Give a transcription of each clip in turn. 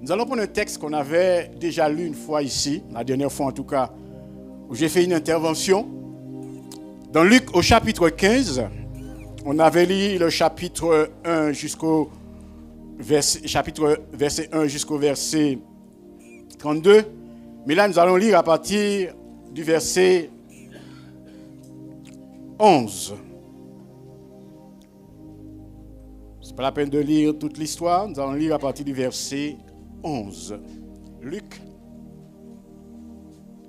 Nous allons prendre un texte qu'on avait déjà lu une fois ici, la dernière fois en tout cas, où j'ai fait une intervention. Dans Luc au chapitre 15, on avait lu le chapitre 1 jusqu'au verset 1 jusqu'au verset 32. Mais là, nous allons lire à partir du verset 11. Ce n'est pas la peine de lire toute l'histoire. Nous allons lire à partir du verset 11. Luc,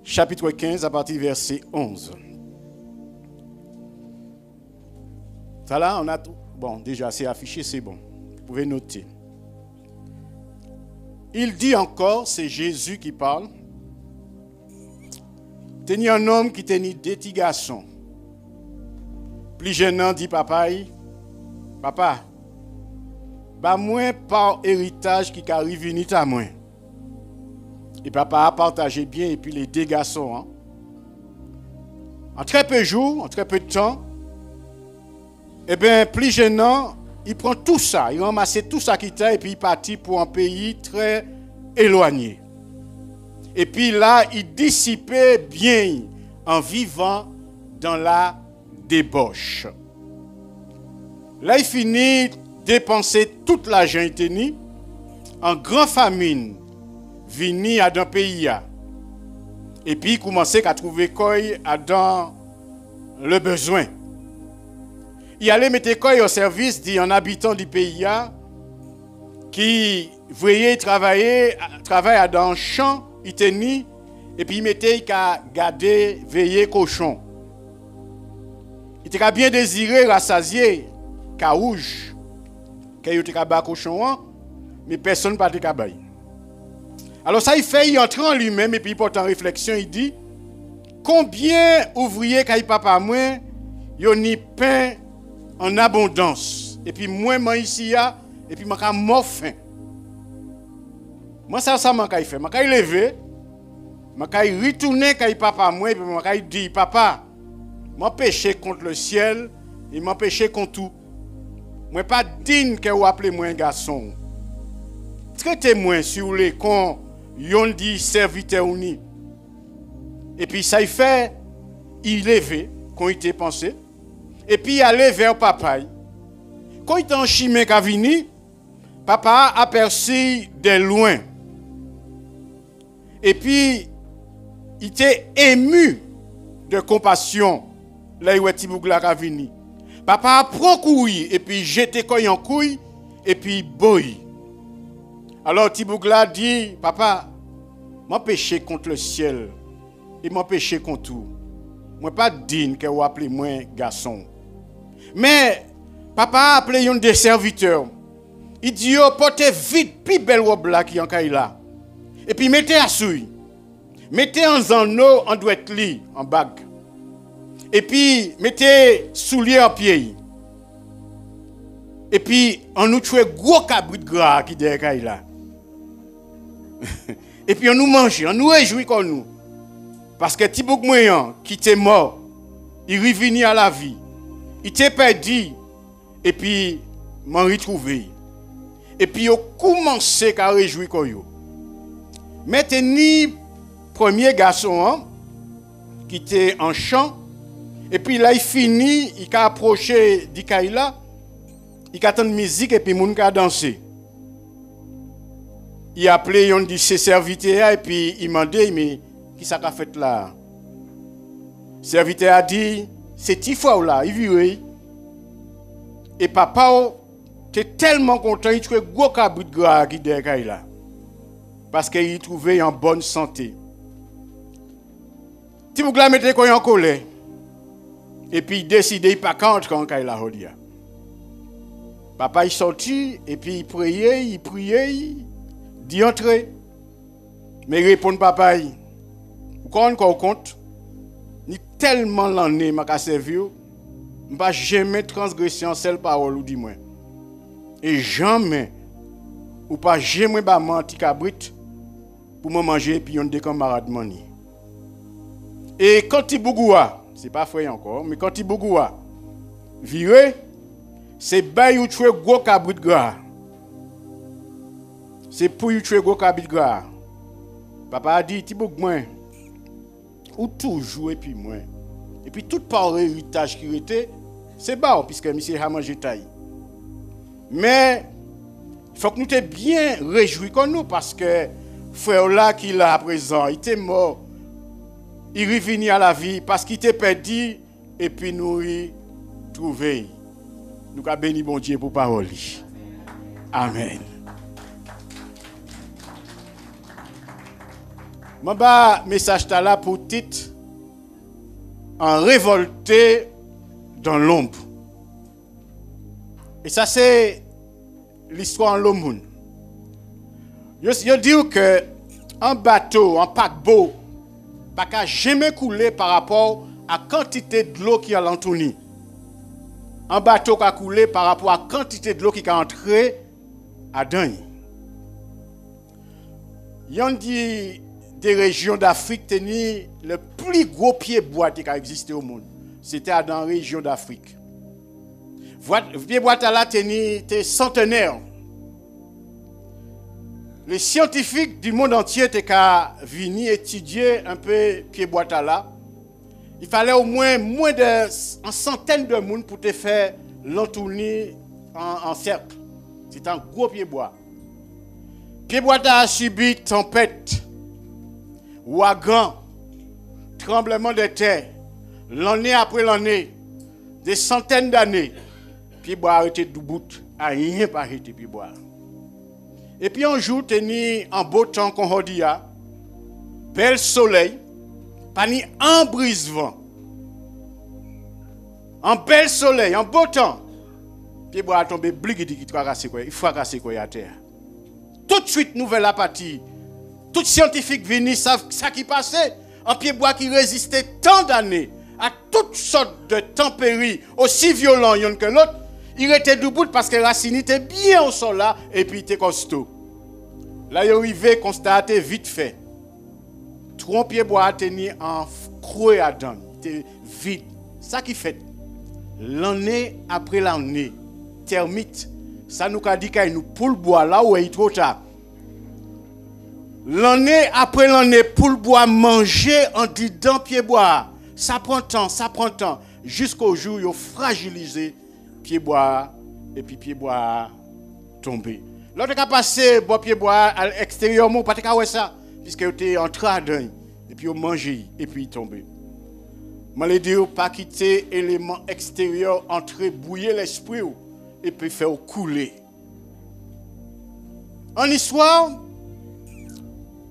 chapitre 15, à partir du verset 11. Ça là, on a tout. Bon, déjà, c'est affiché, c'est bon. Vous pouvez noter. Il dit encore, c'est Jésus qui parle. Tenir un homme qui tenait deux petits garçons. Plus jeune dit papa, bah moi par héritage qui arrive venu à moi. Et papa a partagé bien et puis les deux garçons. Hein. En très peu de jours, en très peu de temps, eh bien, plus jeune, il prend tout ça, il ramasse tout ça qu'il a et puis il partit pour un pays très éloigné. Et puis là, il dissipait bien en vivant dans la débauche. Là, il finit dépenser toute l'argent qu'il tenait en grande famine, venu à dans pays. Et puis, il commençait à trouver quoi dans le besoin. Il allait mettre quoi au service d'un habitant du pays qui voyait travailler dans un champ, il tenait, et puis il mettait qu'à garder, veiller cochon. Il était bien désiré, rassasié, qu'à rouge, qu'il était qu'à cochon, mais personne ne parlait qu'à bailler. Alors ça, il fait, il entre en lui-même, et puis il porte en réflexion, il dit, combien ouvriers qu'il papa moi, ils ont ni pain en abondance. Et puis moi ici, et puis je suis mort faim. Moi, ça je fait. Je suis levé, je suis retourné quand papa moi, et puis je suis dit, papa, je péché contre le ciel, et je péché contre tout. Je ne suis pas digne que vous appelez moi un garçon. Traitez-moi sur les cons, yon dit serviteur uni. Et puis ça il fait, il levé, quand il était pensé. Et puis il allait vers papa. Quand il était en chemin qui a venu, papa a aperçu de loin. Et puis, il était ému de compassion. Là, il était venu. Papa a pris couille et puis jeté couille en couille et puis boy. Alors Tibougla dit, papa, moi péché contre le ciel et moi péché contre tout. Moi pas digne que vous appelez moi garçon. Mais papa a appelé un des serviteurs. Il dit, portez vite plus belle robe là qui en là. Et puis mettez à souille. Mettez en eau en douette lit, en bague. Et puis mettez souliers en pied. Et puis on nous tue gros cabrit de gras qui derrière là. Et puis on nous mange, on nous réjouit comme nous. Parce que Thibaut Moyen qui était mort, il est revenu à la vie. Il était perdu et puis m'en retrouvé. Et puis il a commencé à réjouir comme yo. Maintenant, premier garçon qui était en champ, et puis là il finit, il a approché du Kaila, il a entendu musique et puis il a dansé. Il a appelé un de ses serviteurs et puis il m'a dit, mais qui ça qu'a fait là? Le serviteur a dit, c'est Tifou là, il vit. Et papa était tellement content, il trouvait gros cabrit de gras qui derrière là. Parce qu'il trouvait en bonne santé. Si vous mettez quoi en colère, et puis il décide de pas contre quand il a rodé. Papa est sorti, et puis il priait, il dit entrer. Mais répond papa, vous compte, ni tellement l'année m'a servi, je ne vais jamais transgresser en seule parole ou dis-moi. Et jamais, ou pas jamais menti cabrit pour me manger et puis on des camarades mani. Et quand il bougoua, c'est pas frais encore, mais quand il bougoua, viré, c'est bail ou tuer gros cabrit gras. c'est pour y tuer gros cabit gras. Papa a dit, Thibaut, moi, ou toujours et puis moi. Et puis tout par héritage qui était, c'est bas, puisque monsieur a mangé taille. Mais, il faut que nous soyons bien réjouis comme nous, parce que frère là qui est à présent, il était mort, il est revenu à la vie, parce qu'il était perdu, et puis nous y trouvé. Nous avons béni bon Dieu pour parole. Amen. Mon message là pour titre en révolté dans l'ombre. Et ça c'est l'histoire en l'homme. Je dis que un bateau, un paquebot, pas qu'à jamais couler par rapport à la quantité de l'eau qui est à l'entourni. Un bateau qui a coulé par rapport à la quantité de l'eau qui est entrée à Dany. Il y a des régions d'Afrique qui tenaient le plus gros pied bois qui a existé au monde. C'était dans la région d'Afrique. Le pied bois là était centenaire. Les scientifiques du monde entier étaient venus étudier un peu pied bois là. Il fallait au moins de centaine de monde pour te faire l'entourner en cercle. C'est un gros pied bois. Pied bois a subi tempête, ouragan, tremblement de terre, l'année après l'année, des centaines d'années. Pied bois a arrêté debout, a rien pas arrêté pied bois. Et puis un jour, tenu en beau temps qu'on dit, bel soleil, pas ni un brise-vent. En bel soleil, en beau temps. Pied bois a tombé, bligue dit qu'il il faut casser quoi à terre. Tout de suite, nouvelle apathie. Tout scientifique venu savent ça qui passait. Un pied bois qui résistait tant d'années à toutes sortes de tempéries aussi violents l'un que l'autre. Il était debout parce que la racine était bien au sol là et puis il était costaud. Là, il arrivait constater vite fait. Trois pieds bois a tenu en creux à dents. Il était vide. Ça qui fait. L'année après l'année, termite, ça nous a dit qu'il nous poule bois là où il est trop tard. L'année après l'année, poule bois manger en dedans pied bois. Ça prend temps, jusqu'au jour où il a fragilisé pied bois et puis pied bois tombé. L'autre a passé pied bois à l'extérieur, pas de cas ça, puisque il était entré à dedans et puis il a mangé et puis il est tombé. Je ne dis pas quitter l'élément extérieur, entrer, bouiller l'esprit et puis faire couler. En histoire,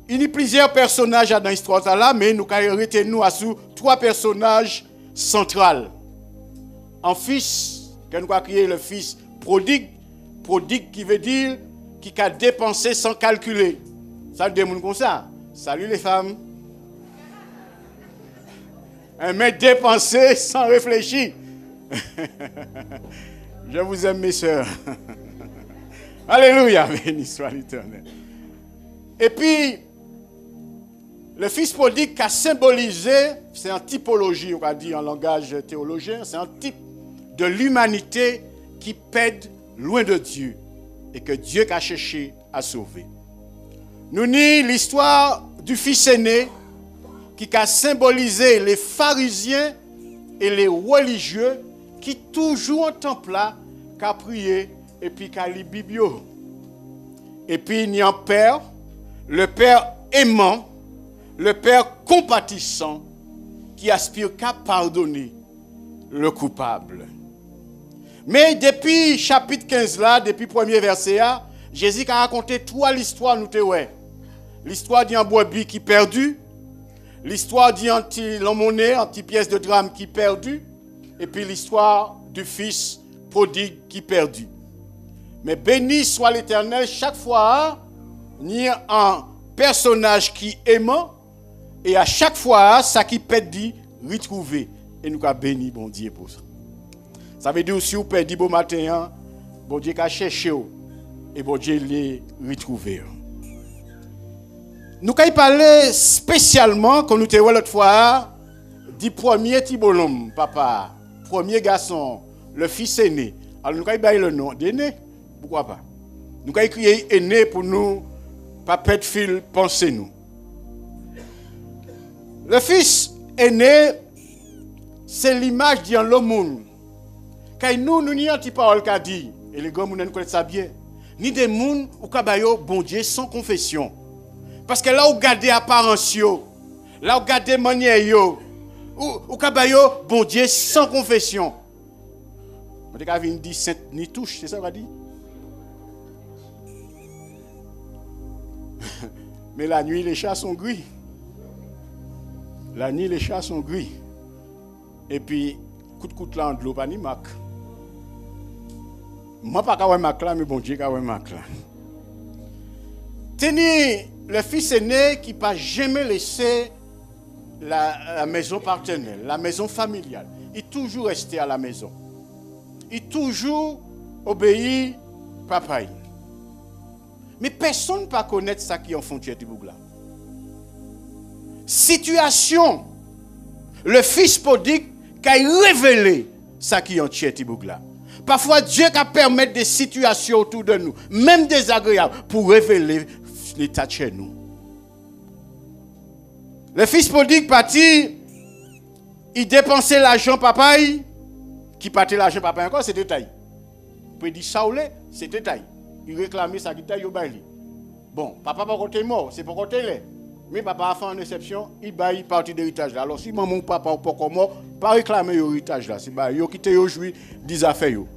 il y a plusieurs personnages dans l'histoire là, mais nous avons retenu à sous trois personnages centraux. Un fils, que nous avons créé le fils prodigue qui veut dire qui a dépensé sans calculer. Ça veut dire comme ça. Salut les femmes. Mais dépenser sans réfléchir. Je vous aime mes sœurs. Alléluia, béni soit l'Éternel. Et puis, le fils prodigue qui a symbolisé, c'est une typologie, on va dire en langage théologien, c'est un type de l'humanité qui pède loin de Dieu et que Dieu a cherché à sauver. Nous avons l'histoire du fils aîné qui a symbolisé les pharisiens et les religieux qui toujours en temple là, qui a prié et puis qui a lu Biblio. Et puis il y a un père, le père aimant, le père compatissant qui aspire qu'à pardonner le coupable. Mais depuis chapitre 15 là, depuis le premier verset là, Jésus a raconté trois l'histoire nous te ouais. L'histoire d'un brebis qui perdu, l'histoire d'un petit monnaie, un petit pièce de drame qui perdu, et puis l'histoire du fils prodigue qui perdu. Mais béni soit l'Éternel, chaque fois, il y a un personnage qui aimant, et à chaque fois, ça qui perdu, retrouvé. Et nous avons béni, bon Dieu, pour ça. Ça veut dire si vous perdez bon matin, bon Dieu a cherché, et bon Dieu l'a retrouvé. Nous avons parlé spécialement, quand nous étions l'autre fois, du premier petit bonhomme, papa, premier garçon, le fils aîné. Alors nous avons parlé le nom d'aîné, pourquoi pas? Nous avons écrit aîné pour nous pas perdre fil, pensez-nous. Le fils aîné, c'est l'image d'un l'homme monde. Quand nous n'y avons pas parole qu'a dit, et les gars, nous connaissent ça bien, ni des gens ou kabayo bon Dieu sans confession. Parce que là, vous gardez apparence, là, vous gardez manière, ou kabayo bon Dieu sans confession. On dit sainte ni touche, c'est ça qu'on a dit? Mais la nuit, les chats sont gris. La nuit, les chats sont gris. Et puis, coup là, de l'eau, pas ni mac. Moi, pas qu'à mac là, mais bon Dieu, qu'à mac là. Tenez, le fils aîné qui n'a jamais laissé la maison partenaire, la maison familiale. Il est toujours resté à la maison. Il est toujours obéi papa. Mais personne ne peut connaître ça qui est en frontière du Bougla. Situation, le fils prodigue qui a révélé ça qui est en du Bougla. Parfois, Dieu a permis des situations autour de nous, même désagréables, pour révéler l'état de chez nous. Le fils prodigue parti, il dépensait l'argent papa, qui partait l'argent papa encore, c'est détail. Vous pouvez dire Saoulé, c'est détail. Il réclamait sa guitare, il baille. Bon, papa pas côté mort, c'est pas côté là. Mais papa a fait une exception, il baille partie d'héritage là. Alors si maman ou papa ou pas mort, pas réclamer l'héritage là, c'est bah yo quitter yo jouir des affaires yo.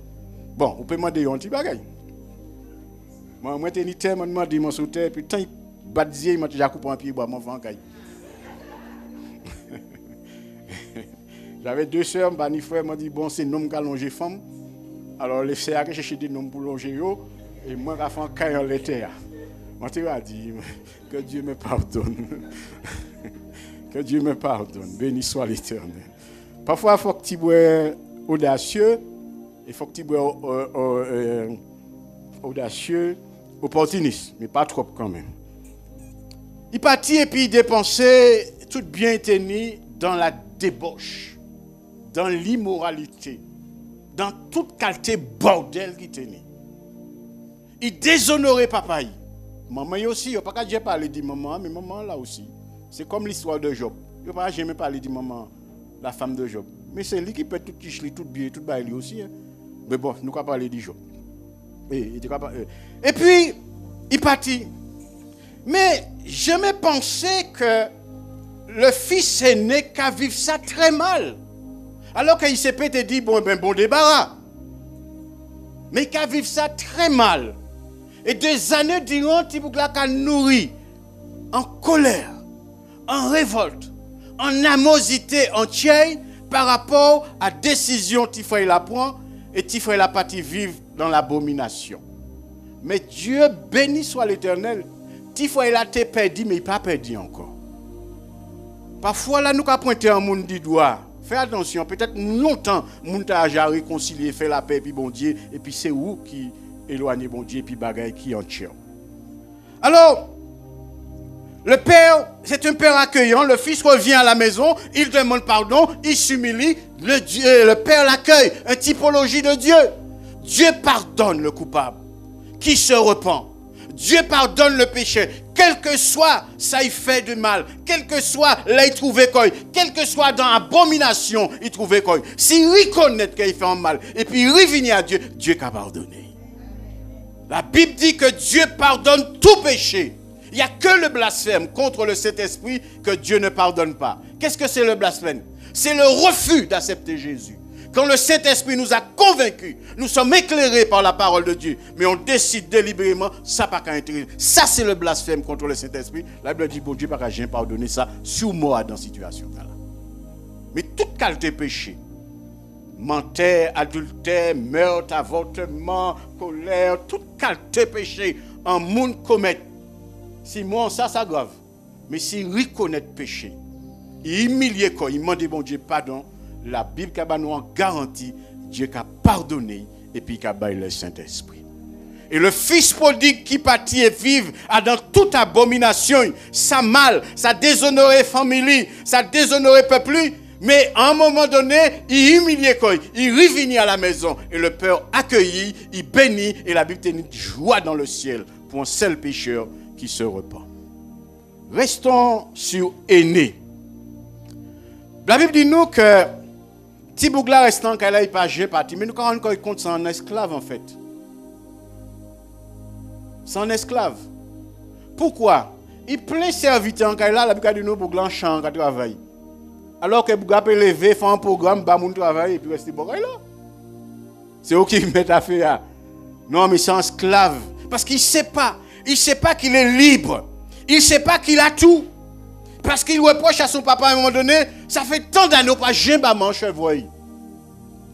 Bon, on peut demander un petit bagage. Moi t'ai ni terre, moi demandé mon sauter puis tant badier, moi déjà coupé un pied bois, moi vend caille. J'avais deux sœurs, bah ni frère m'a dit bon c'est nom qui longer femme. Alors les sœurs qui chercher des noms pour longer yo et moi qui fait caille en l'été. Moi tu vas dire que Dieu me pardonne. Que Dieu me pardonne. Béni soit l'Éternel. Parfois il faut que tu sois audacieux, il faut que tu sois audacieux, opportuniste, mais pas trop quand même. Il partit et puis il dépensait tout bien tenu dans la débauche, dans l'immoralité, dans toute qualité bordel qui tenait. Il déshonorait papa. Maman aussi, il n'y a pas qu'à parler de maman, mais maman là aussi. C'est comme l'histoire de Job. Il n'y a pas jamais parler de maman, la femme de Job. Mais c'est lui qui peut tout ticher, tout bien, tout bailler aussi. Hein. Mais bon, nous allons parler de Job. Et puis, il partit. Mais je me pensais que le fils aîné qu'à vivre ça très mal. Alors qu'il s'est peut-être dit, bon débarras. Mais qu'à vivre ça très mal. Et des années durant, Tibougla a nourri en colère, en révolte, en animosité entière par rapport à la décision qu'il fallait la prendre et qu'il fallait la partie vivre dans l'abomination. Mais Dieu béni soit l'Éternel. Il fallait la te perdu, mais il n'a pas perdu encore. Parfois, là, nous avons pointé un monde du doigt. Fais attention, peut-être longtemps, nous avons réconcilié, fait la paix, puis bon Dieu, et puis c'est où qui éloigner bon Dieu, puis bagaille qui en tient. Alors, le père, c'est un père accueillant, le fils revient à la maison, il demande pardon, il s'humilie, le père l'accueille, une typologie de Dieu. Dieu pardonne le coupable, qui se repent. Dieu pardonne le péché, quel que soit ça il fait de mal, quel que soit là il trouve quoi, quel que soit dans l'abomination il trouve quoi. S'il reconnaît qu'il fait un mal, et puis il revient à Dieu, Dieu a pardonné. La Bible dit que Dieu pardonne tout péché. Il n'y a que le blasphème contre le Saint-Esprit que Dieu ne pardonne pas. Qu'est-ce que c'est le blasphème? C'est le refus d'accepter Jésus. Quand le Saint-Esprit nous a convaincus, nous sommes éclairés par la parole de Dieu, mais on décide délibérément, ça n'a pas qu'à intérêt. Ça, c'est le blasphème contre le Saint-Esprit. La Bible dit, bon Dieu, pas qu'à jamais pardonner ça, sur moi dans cette situation là. Mais toute qualité péché, menteur, adultère, meurtre, avortement, colère, toute qualité péché, un monde commet. Si moi, ça grave. Mais s'il reconnaît péché, il humilie quoi, il demande bon Dieu pardon, la Bible nous en garantit, Dieu a pardonné et puis il a baillé le Saint-Esprit. Et le fils prodigue qui partit et vive dans toute abomination, ça mal, ça déshonoré famille, ça déshonoré peuple. Mais à un moment donné, il humiliait quoi, il revenait à la maison et le père accueillit, il bénit et la Bible tenait joie dans le ciel pour un seul pécheur qui se repent. Restons sur aîné. La Bible dit nous que si Bougla restant qu'elle n'a pas géré parti, mais nous quand on compte c'est un esclave en fait. C'est un esclave. Pourquoi? Il plein serviteur quand il a la Bible dit nous Bougla en champ quand travaille. Alors que Bougla peut lever, faire un programme, bah mon travail et puis rester bon là. C'est eux qui mettent à faire. Non mais c'est un esclave parce qu'il sait pas qu'il est libre. Il sait pas qu'il a tout. Parce qu'il reproche à son papa à un moment donné, ça fait tant d'années pas jamais un chevreuil.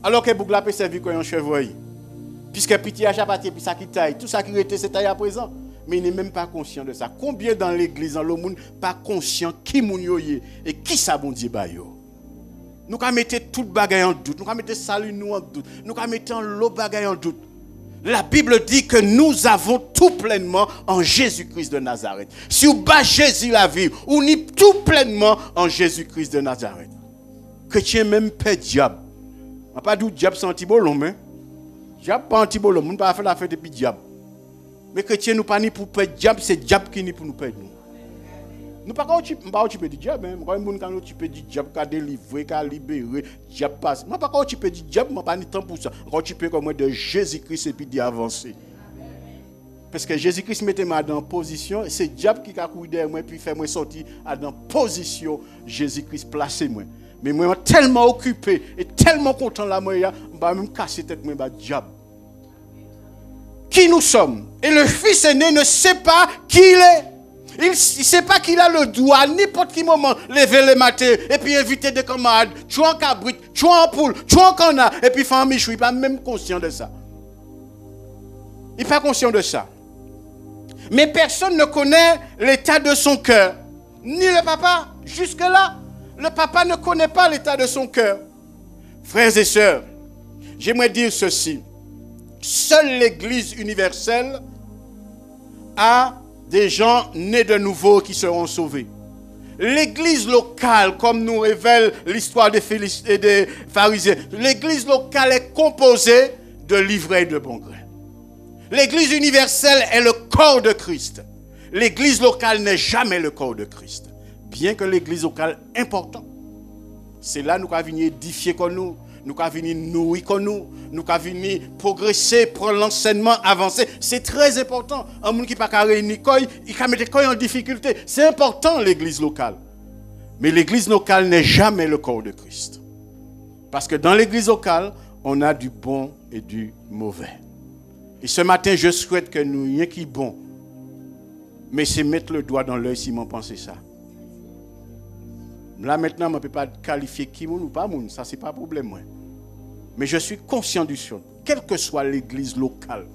Alors que Bougla peut servir comme un chevreuil. Puisque pitié à chapaté, puis ça qui taille, tout ça qui était, c'est taille à présent. Mais il n'est même pas conscient de ça. Combien dans l'église, dans le monde, pas conscient qui moun yo yé et qui ça bon Dieu ba yo. Nous avons mis tout le bagage en doute. Nous avons mis salut nous en doute. Nous avons mis l'autre bagage en doute. La Bible dit que nous avons tout pleinement en Jésus-Christ de Nazareth. Si vous bas Jésus la vie, on y tout pleinement en Jésus-Christ de Nazareth. Chrétien même paix diable. On pas dit diable c'est anti-bolon, mais diable pas anti-bolon. On ne peut pas faire la fête depuis diable. Mais chrétien nous pas ni pour paix diable, c'est diable qui ni pour nous paix nous. Nous pas occuper du diable, hein. Quand on occuper du diable, qu'a délivrer, qu'a libérer, diable passe. Moi pas occuper du diable, moi pas ni temps pour ça. On occuper comme moi de Jésus-Christ et puis d'y avancer. Parce que Jésus-Christ mettait moi dans position, c'est diable qui a couru derrière moi puis fait moi sortir dans position Jésus-Christ placé moi. Mais moi tellement occupé et tellement content là moi va même casser tête moi ba diable. Qui nous sommes? Et le fils aîné ne sait pas qui il est. Il ne sait pas qu'il a le droit, n'importe quel moment, lever le matin et puis inviter des camarades, tu en cabrit, tu en poule, tu en canard, et puis faire un michou. Il n'est pas même conscient de ça. Il n'est pas conscient de ça. Mais personne ne connaît l'état de son cœur. Ni le papa. Jusque-là, le papa ne connaît pas l'état de son cœur. Frères et sœurs, j'aimerais dire ceci. Seule l'Église universelle a des gens nés de nouveau qui seront sauvés. L'église locale, comme nous révèle l'histoire des pharisiens, l'église locale est composée de livrets de bon gré. L'église universelle est le corps de Christ. L'église locale n'est jamais le corps de Christ. Bien que l'église locale est importante. C'est là que nous avons venir édifier comme nous. Nous avons venir nourrir comme nous. Nous avons venir progresser, prendre l'enseignement, avancer. C'est très important. Un monde qui n'a pas réunir, il peut mettre en difficulté. C'est important l'église locale. Mais l'église locale n'est jamais le corps de Christ. Parce que dans l'église locale, on a du bon et du mauvais. Et ce matin, je souhaite que nous ayons qui bon. Mais c'est mettre le doigt dans l'œil si m'en pensez ça. Là maintenant, je ne peux pas qualifier qui moun ou pas moun, ça c'est pas un problème. Moi. Mais je suis conscient du son, quelle que soit l'église locale,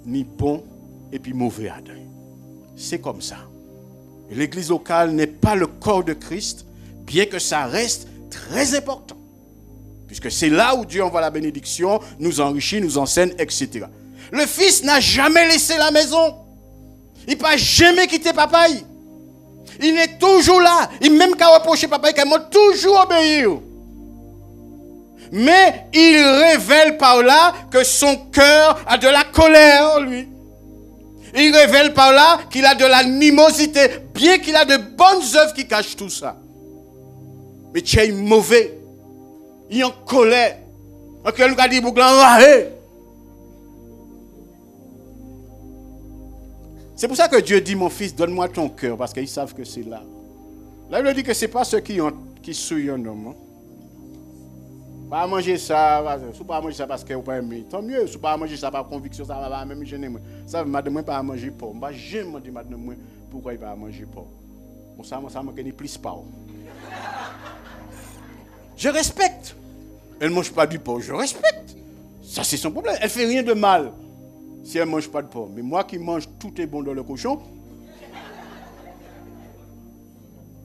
ni bon et puis mauvais à deux. C'est comme ça. Et l'église locale n'est pas le corps de Christ, bien que ça reste très important. Puisque c'est là où Dieu envoie la bénédiction, nous enrichit, nous enseigne, etc. Le fils n'a jamais laissé la maison. Il n'a jamais quitté papa. Il est toujours là. Il même qu'à reprocher papa, il m'a toujours obéi. Mais il révèle par là que son cœur a de la colère en lui. Il révèle par là qu'il a de l'animosité, bien qu'il a de bonnes œuvres qui cachent tout ça. Mais tu es mauvais. Il est en colère. Donc il a dit, c'est pour ça que Dieu dit, mon fils, donne-moi ton cœur, parce qu'ils savent que c'est là. Là, il lui dit que ce n'est pas ceux qui souillent un homme. Pas manger ça, pas manger ça parce que vous pas aimer. Tant mieux, si pas manger ça par conviction, ça va même gêner moi. Ça madame pas manger porc. Moi j'aime demander madame pourquoi il pas manger porc. Bon ça me connaît plus pas. Je respecte. Elle mange pas du porc, je respecte. Ça c'est son problème, elle fait rien de mal. Si elle mange pas de porc, mais moi qui mange tout est bon dans le cochon.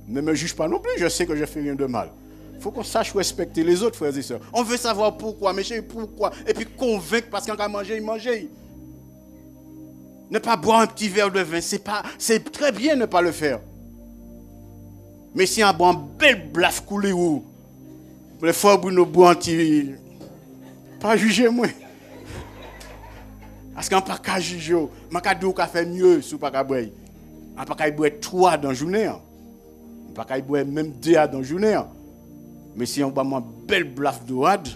Ne me juge pas non plus, je sais que je fais rien de mal. Il faut qu'on sache respecter les autres frères et sœurs. On veut savoir pourquoi, mais chérie, pourquoi. Et puis convaincre parce qu'on a mangé, il mangeait. Ne pas boire un petit verre de vin, c'est très bien ne pas le faire. Mais si on boit un bel blaf coulé ou le frère Bruno boit un petit... Pas juger moi. Parce qu'on ne peut pas juger. On ne peut pas faire mieux si on ne peut pas boire. On ne peut pas boire 3 dans la journée. On ne peut pas boire même 2 dans la journée. Mais si on a une belle blaffe de wad,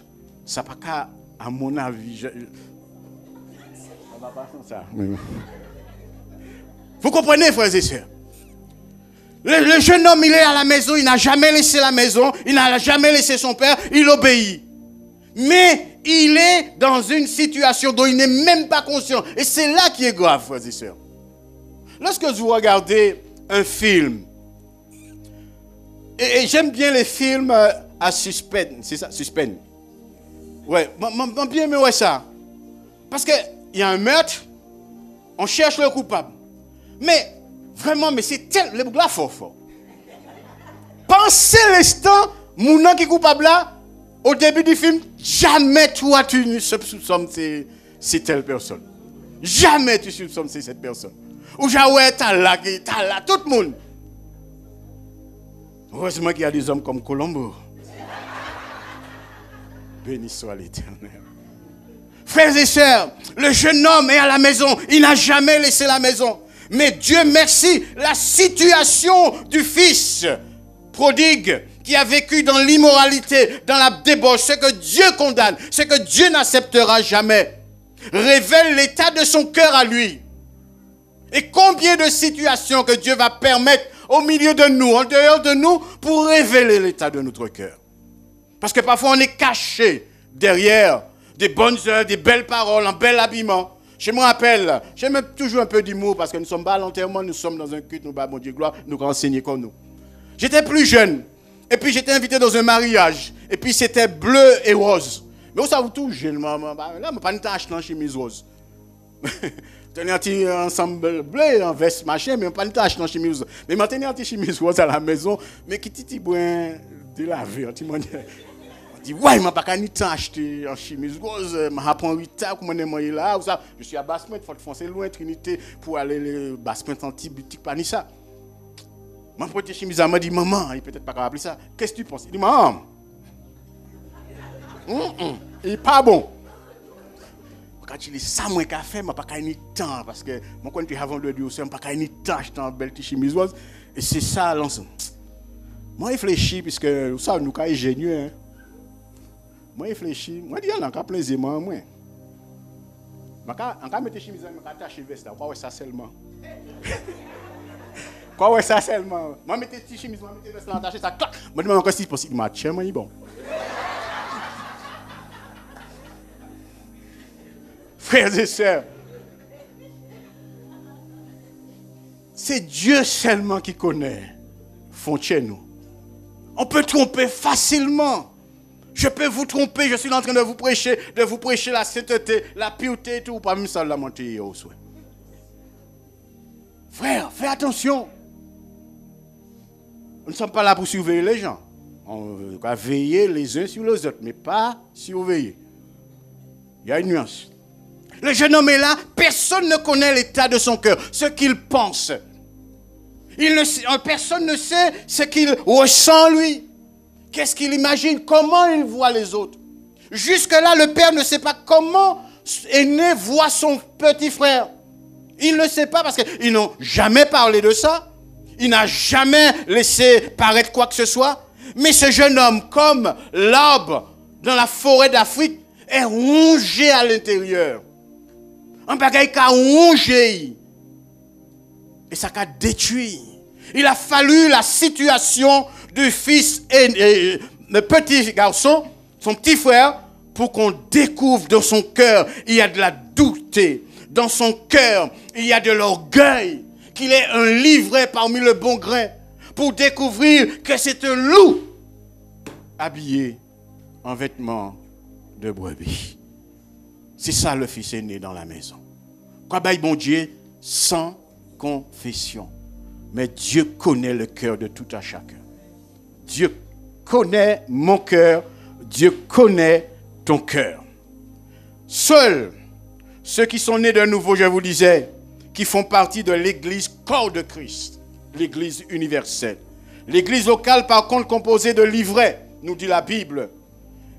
ça ne peut pas, à mon avis. Ça va pas comme ça. Vous comprenez, frères et sœurs? Le jeune homme, il est à la maison, il n'a jamais laissé la maison, il n'a jamais laissé son père, il obéit. Mais il est dans une situation dont il n'est même pas conscient. Et c'est là qui est grave, frères et sœurs. Lorsque vous regardez un film, et j'aime bien les films à suspense, c'est ça, suspense. Ouais, bien aimé ouais ça. Parce qu'il y a un meurtre, on cherche le coupable. Mais, vraiment, mais c'est tel, le gars fort. Pensez l'instant, mon qui est coupable là, au début du film, jamais toi tu ne soupçonnes c'est telle personne. Jamais tu soupçonnes c'est cette personne. Ou j'avais t'as là, tout le monde. Heureusement qu'il y a des hommes comme Colombo. Béni soit l'Éternel. Frères et sœurs, le jeune homme est à la maison, il n'a jamais laissé la maison. Mais Dieu merci, la situation du fils prodigue qui a vécu dans l'immoralité, dans la débauche, ce que Dieu condamne, ce que Dieu n'acceptera jamais, révèle l'état de son cœur à lui. Et combien de situations que Dieu va permettre au milieu de nous, en dehors de nous, pour révéler l'état de notre cœur. Parce que parfois on est caché derrière des bonnes œuvres, des belles paroles, un bel habillement. Je me rappelle, j'aime toujours un peu d'humour parce que nous sommes pas à l'enterrement, nous sommes dans un culte, nous bas mon Dieu gloire, nous enseigner comme nous. J'étais plus jeune, et puis j'étais invité dans un mariage, et puis c'était bleu et rose. Mais vous savez tout, jeune, là, je ne pas acheter une chemise rose. Tenez un petit ensemble bleu, un veste machin, mais je ne pas acheter une chemise rose. Mais je tenais un petit chemise rose à la maison, mais qui titi boin de laver, un petit manière. Je dis, ouais, je ne pas acheter une chemise rose, je apprends 8 ans, comment on est là, je suis à Basse-Pointe, il faut foncer loin, Trinité, pour aller à Basse-Pointe anti-boutique, pas ni ça. Je me prends chemise, je me dis, maman, il peut-être pas capable ça. Qu'est-ce que tu penses? Il dit, maman, il n'est pas bon. Quand il dit ça, moi, café, je n'ai pas de temps, parce que moi, quand tu as avant le dieu, je n'ai pas de temps acheter une belle chemise rose, et c'est ça l'ensemble. Moi, je réfléchis, puisque vous savez, nous sommes ingénieux, hein. Moi, je réfléchis. Moi, je dis, on a plein de moi. On a mettre chemise, on a attaché veste. Quoi, ça seulement? Quoi, ça seulement? Moi, je mets chemise, moi, je mets veste, attaché ça, clac. Moi, je dis, encore si possible, ma tiens, moi, il est bon. Frères et sœurs, c'est Dieu seulement qui connaît. Font chez nous. On peut tromper facilement. Je peux vous tromper, je suis en train de vous prêcher la sainteté, la pureté et tout, pas même ça la montée au souhait. Frère, fais attention. Nous ne sommes pas là pour surveiller les gens. On va veiller les uns sur les autres, mais pas surveiller. Il y a une nuance. Le jeune homme est là, personne ne connaît l'état de son cœur, ce qu'il pense. Personne ne sait ce qu'il ressent lui. Qu'est-ce qu'il imagine? Comment il voit les autres? Jusque-là, le père ne sait pas comment l'aîné voit son petit frère. Il ne sait pas parce qu'ils n'ont jamais parlé de ça. Il n'a jamais laissé paraître quoi que ce soit. Mais ce jeune homme, comme l'arbre dans la forêt d'Afrique, est rongé à l'intérieur. Un bagage qui a rongé. Et ça a détruit. Il a fallu la situation du fils et le petit garçon, son petit frère, pour qu'on découvre dans son cœur, il y a de la douteté. Dans son cœur, il y a de l'orgueil. Qu'il est un livret parmi le bon grain. Pour découvrir que c'est un loup habillé en vêtements de brebis. C'est ça le fils aîné dans la maison. Quoi, bon Dieu, sans confession. Mais Dieu connaît le cœur de tout un chacun. Dieu connaît mon cœur. Dieu connaît ton cœur. Seuls ceux qui sont nés de nouveau, je vous disais, qui font partie de l'église corps de Christ, l'église universelle. L'église locale, par contre, composée de livrets, nous dit la Bible.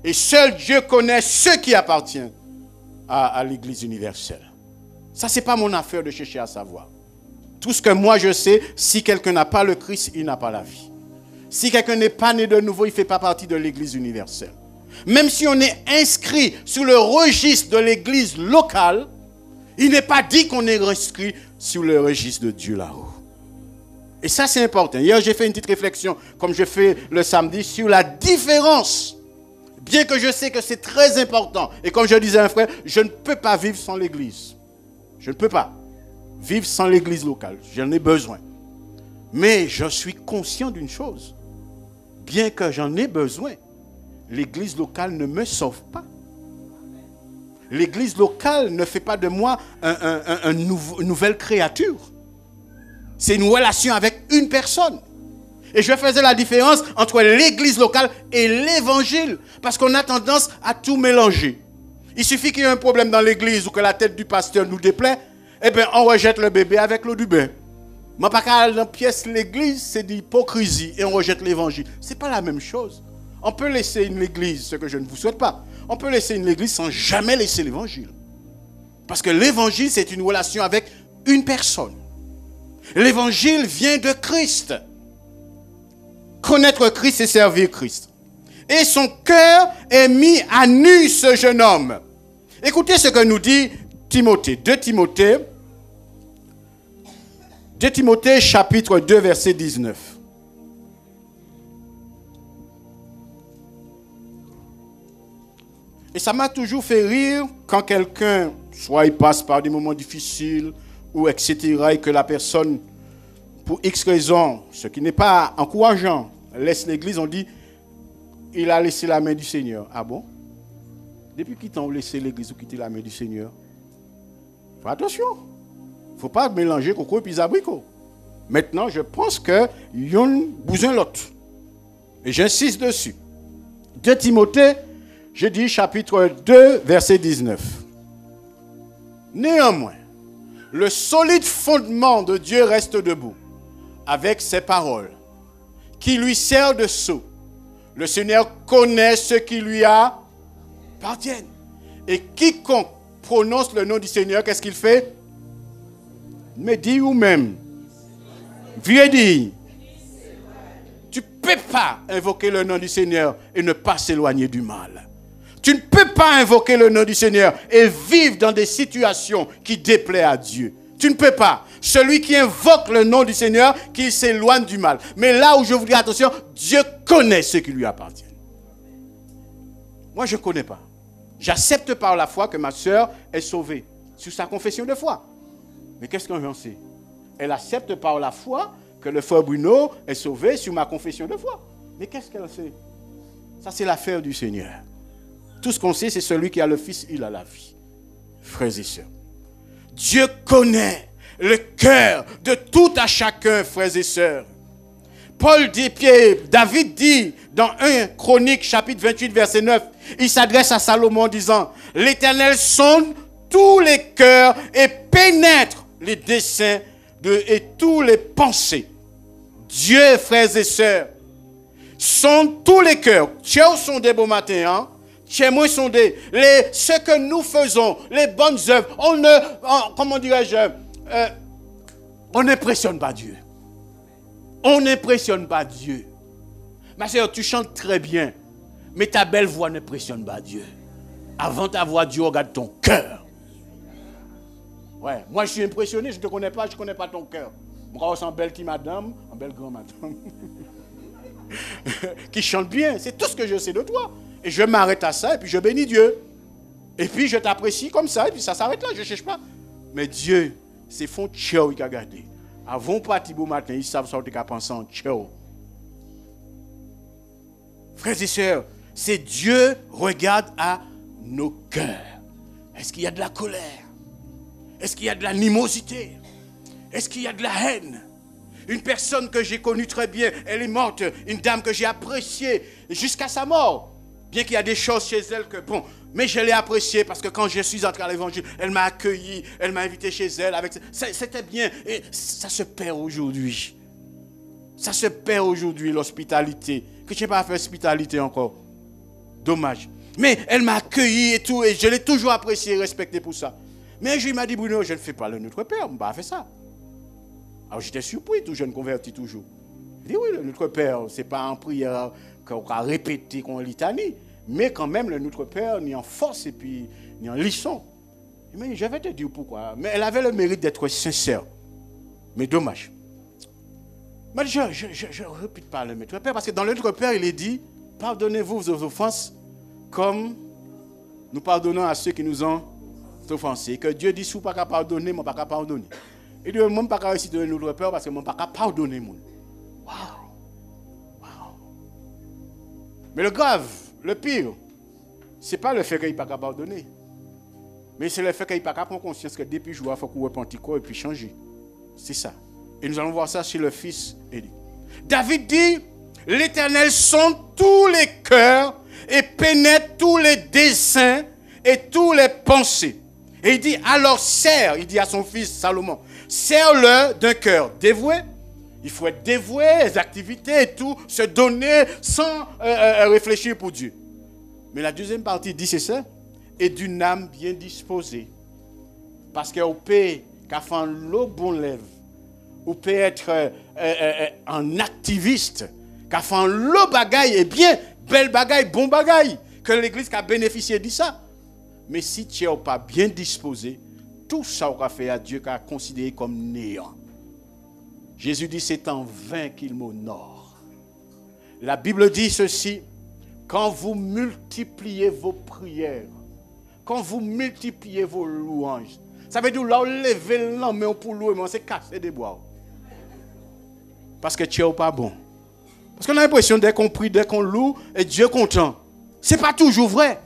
Et seul Dieu connaît ceux qui appartiennent à l'église universelle. Ça, ce n'est pas mon affaire de chercher à savoir. Tout ce que moi je sais, si quelqu'un n'a pas le Christ, il n'a pas la vie. Si quelqu'un n'est pas né de nouveau, il ne fait pas partie de l'Église universelle. Même si on est inscrit sur le registre de l'Église locale, il n'est pas dit qu'on est inscrit sur le registre de Dieu là-haut. Et ça, c'est important. Hier, j'ai fait une petite réflexion, comme je fais le samedi, sur la différence. Bien que je sais que c'est très important. Et comme je disais à un frère, je ne peux pas vivre sans l'Église. Je ne peux pas vivre sans l'Église locale. J'en ai besoin. Mais je suis conscient d'une chose. Bien que j'en ai besoin, l'Église locale ne me sauve pas. L'Église locale ne fait pas de moi une nouvelle créature. C'est une relation avec une personne. Et je faisais la différence entre l'Église locale et l'Évangile. Parce qu'on a tendance à tout mélanger. Il suffit qu'il y ait un problème dans l'Église ou que la tête du pasteur nous déplaît, eh bien on rejette le bébé avec l'eau du bain. Mais pas qu'à dans pièce l'Église, c'est de l'hypocrisie et on rejette l'Évangile. Ce n'est pas la même chose. On peut laisser une église, ce que je ne vous souhaite pas, on peut laisser une église sans jamais laisser l'évangile. Parce que l'évangile, c'est une relation avec une personne. L'évangile vient de Christ. Connaître Christ et servir Christ. Et son cœur est mis à nu, ce jeune homme. Écoutez ce que nous dit Timothée. 2 Timothée chapitre 2, verset 19. Et ça m'a toujours fait rire quand quelqu'un, soit il passe par des moments difficiles, ou etc., et que la personne, pour X raisons, ce qui n'est pas encourageant, laisse l'église, on dit, il a laissé la main du Seigneur. Ah bon? Depuis qu'ils t'ont laissé l'église ou quitté la main du Seigneur? Fais attention. Il ne faut pas mélanger coco et puis abricot. Maintenant, je pense que y'en besoin l'autre. Et j'insiste dessus. 2 Timothée, je dis chapitre 2, verset 19. Néanmoins, le solide fondement de Dieu reste debout, avec ses paroles, qui lui servent de sceau. Le Seigneur connaît ce qui lui appartiennent. Et quiconque prononce le nom du Seigneur, qu'est-ce qu'il fait? Mais dis ou même. Viens dire. Tu ne peux pas invoquer le nom du Seigneur et ne pas s'éloigner du mal. Tu ne peux pas invoquer le nom du Seigneur et vivre dans des situations qui déplaisent à Dieu. Tu ne peux pas. Celui qui invoque le nom du Seigneur, qu'il s'éloigne du mal. Mais là où je vous dis attention, Dieu connaît ce qui lui appartient. Moi, je ne connais pas. J'accepte par la foi que ma soeur est sauvée sur sa confession de foi. Mais qu'est-ce qu'on en sait? Elle accepte par la foi que le frère Bruno est sauvé sur ma confession de foi. Mais qu'est-ce qu'elle sait? Ça, c'est l'affaire du Seigneur. Tout ce qu'on sait, c'est celui qui a le Fils, il a la vie. Frères et sœurs. Dieu connaît le cœur de tout à chacun, frères et sœurs. David dit dans 1 Chronique, chapitre 28, verset 9, il s'adresse à Salomon en disant, l'Éternel sonde tous les cœurs et pénètre les desseins et tous les pensées. Dieu, frères et sœurs, sonde tous les cœurs. Tu as sondé beau matin, hein? Moi sondé ce que nous faisons, les bonnes œuvres, comment dirais-je, on n'impressionne pas Dieu. On n'impressionne pas Dieu. Ma sœur, tu chantes très bien, mais ta belle voix n'impressionne pas Dieu. Avant ta voix, Dieu regarde ton cœur. Ouais, moi je suis impressionné, je ne te connais pas, je ne connais pas ton cœur. Moi, je suis une belle petite madame, une belle grande madame, qui chante bien, c'est tout ce que je sais de toi. Et je m'arrête à ça, et puis je bénis Dieu. Et puis je t'apprécie comme ça, et puis ça s'arrête là, je ne cherche pas. Mais Dieu, c'est fond tchao qu'il a gardé. Avant partir beau matin, ils savent sortir qu'à penser en tchao. Frères et sœurs, c'est Dieu regarde à nos cœurs. Est-ce qu'il y a de la colère? Est-ce qu'il y a de l'animosité? Est-ce qu'il y a de la haine? Une personne que j'ai connue très bien, elle est morte, une dame que j'ai appréciée jusqu'à sa mort. Bien qu'il y a des choses chez elle que, bon, mais je l'ai appréciée parce que quand je suis entré à l'évangile, elle m'a accueilli, elle m'a invité chez elle. C'était bien. Et ça se perd aujourd'hui. Ça se perd aujourd'hui, l'hospitalité. Que je n'ai pas fait hospitalité encore. Dommage. Mais elle m'a accueilli et tout, et je l'ai toujours apprécié et respecté pour ça. Mais un jour, il m'a dit, Bruno, je ne fais pas le Notre Père, je ne vais pas faire ça. Alors j'étais surpris, tout jeune converti toujours. Il dit, oui, le Notre Père, ce n'est pas en prière qu'on va répéter qu'on litanie, mais quand même, le Notre Père, ni en force et puis ni en leçon. Mais je vais te dire pourquoi. Mais elle avait le mérite d'être sincère. Mais dommage. Mais je ne répète pas le Notre Père, parce que dans le Notre Père, il est dit, pardonnez-vous vos offenses comme nous pardonnons à ceux qui nous ont offensés. Que Dieu dit, si vous ne pouvez pas pardonner, moi, je ne peux pas pardonner. Il dit, moi, je ne peux pas réussir de Notre Père parce que moi, je ne peux pas pardonner. Waouh! Mais le grave, le pire, ce n'est pas le fait qu'il ne peut pas pardonner. Mais c'est le fait qu'il ne peut pas prendre conscience que depuis jour, il faut qu'on repentit et puis changer. C'est ça. Et nous allons voir ça chez le fils Élie. David dit, l'Éternel sonde tous les cœurs et pénètre tous les desseins et tous les pensées. Et il dit, alors serre, il dit à son fils Salomon, serre-le d'un cœur dévoué. Il faut être dévoué, les activités et tout, se donner sans réfléchir pour Dieu. Mais la deuxième partie dit c'est ça, et d'une âme bien disposée. Parce qu'on peut, qu'à faire l'eau bon lève, ou peut être un activiste, qu'à faire l'eau bagaille, et bien, belle bagaille, bon bagaille, que l'église a bénéficié de ça. Mais si tu n'es pas bien disposé, tout ça aura fait à Dieu qu'a considéré comme néant. Jésus dit, c'est en vain qu'il m'honore. La Bible dit ceci, quand vous multipliez vos prières, quand vous multipliez vos louanges, ça veut dire là, lever la main pour louer, mais on s'est cassé des bois. Parce que tu n'es pas bon. Parce qu'on a l'impression dès qu'on prie, dès qu'on loue, et Dieu est content. Ce n'est pas toujours vrai.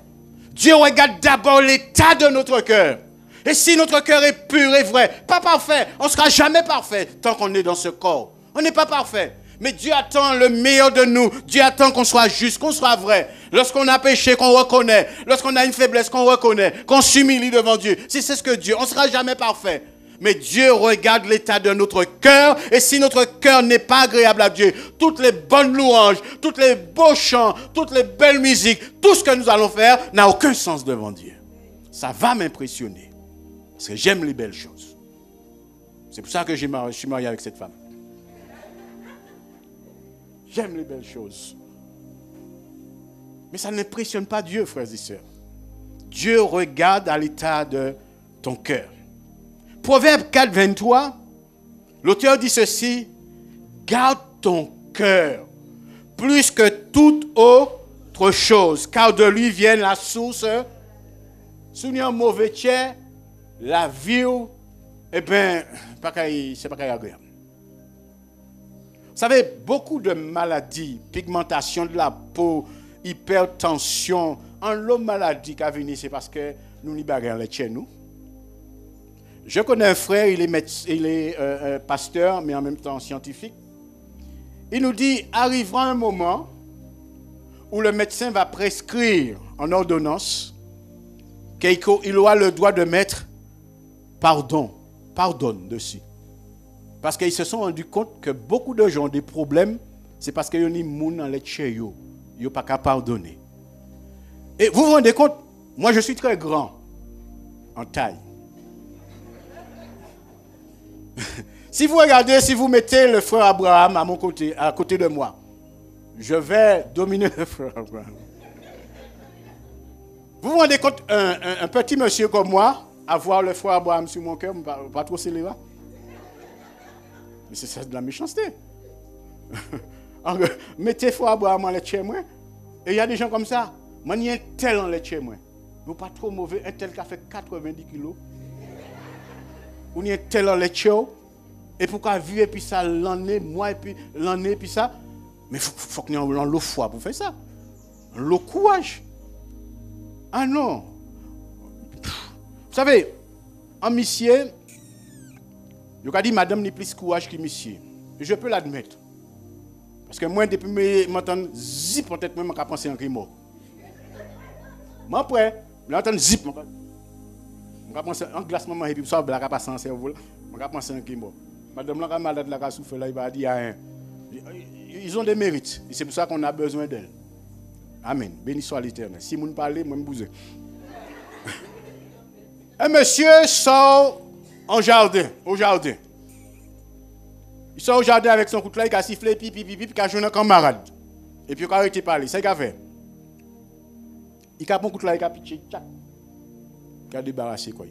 Dieu regarde d'abord l'état de notre cœur. Et si notre cœur est pur et vrai, pas parfait, on ne sera jamais parfait tant qu'on est dans ce corps. On n'est pas parfait. Mais Dieu attend le meilleur de nous. Dieu attend qu'on soit juste, qu'on soit vrai. Lorsqu'on a péché, qu'on reconnaît. Lorsqu'on a une faiblesse, qu'on reconnaît. Qu'on s'humilie devant Dieu. C'est ce que Dieu. On ne sera jamais parfait. Mais Dieu regarde l'état de notre cœur. Et si notre cœur n'est pas agréable à Dieu, toutes les bonnes louanges, tous les beaux chants, toutes les belles musiques, tout ce que nous allons faire n'a aucun sens devant Dieu. Ça va m'impressionner. Parce que j'aime les belles choses. C'est pour ça que je suis marié avec cette femme. J'aime les belles choses. Mais ça n'impressionne pas Dieu, frères et sœurs. Dieu regarde à l'état de ton cœur. Proverbe 4, 23, l'auteur dit ceci, garde ton cœur plus que toute autre chose, car de lui vient la source. Si on est un mauvais tiers, la vie, eh bien, c'est pas agréable. Vous savez, beaucoup de maladies, pigmentation de la peau, hypertension, en l'homme maladie qui a venu, c'est parce que nous n'y bagarrons les chez nous. Je connais un frère, il est pasteur, mais en même temps scientifique. Il nous dit, arrivera un moment où le médecin va prescrire en ordonnance qu'il aura le droit de mettre pardonne dessus. Parce qu'ils se sont rendus compte que beaucoup de gens ont des problèmes, c'est parce qu'ils ont des gens dans les chais, ils n'ont pas qu'à pardonner. Et vous vous rendez compte, moi je suis très grand en taille. Si vous regardez, si vous mettez le frère Abraham à mon côté, à côté de moi, je vais dominer le frère Abraham. Vous vous rendez compte, un petit monsieur comme moi, avoir le frère Abraham sur mon cœur, pas trop scélérat. Mais c'est ça de la méchanceté. Mettez frère Abraham en lait chez moi. Et il y a des gens comme ça. Moi, il y a un tel en lait chez moi. Mais pas trop mauvais, un tel qui a fait 90 kilos. Ou il y a un tel en lait chez moi. Et pourquoi vivre et puis ça l'année, moi et puis l'année et puis ça. Mais il faut qu'il y ait l'eau foi pour faire ça. L'eau courage. Ah non. Vous savez, en monsieur, je dis madame n'a plus courage que monsieur. Et je peux l'admettre. Parce que moi, depuis que je m'entends zip, peut-être même je vais penser en crime. Moi, après, je m'entends zip. Je vais penser en glacement et puis ça, je vais passer en cerveau. Je vais penser en crime. Madame la malade, la souffle, là, il va dire rien. Ils ont des mérites. Et c'est pour ça qu'on a besoin d'elle. Amen. Béni soit l'Éternel. Si vous ne parlez, moi, je vous Un monsieur sort au jardin. Il sort au jardin avec son couteau, il a sifflé, pipi, il a joué un camarade. Et puis il a arrêté de parler. C'est ce qu'il a fait. Il a pris un couteau, il a pitché, tchac. Il a débarrassé quoi.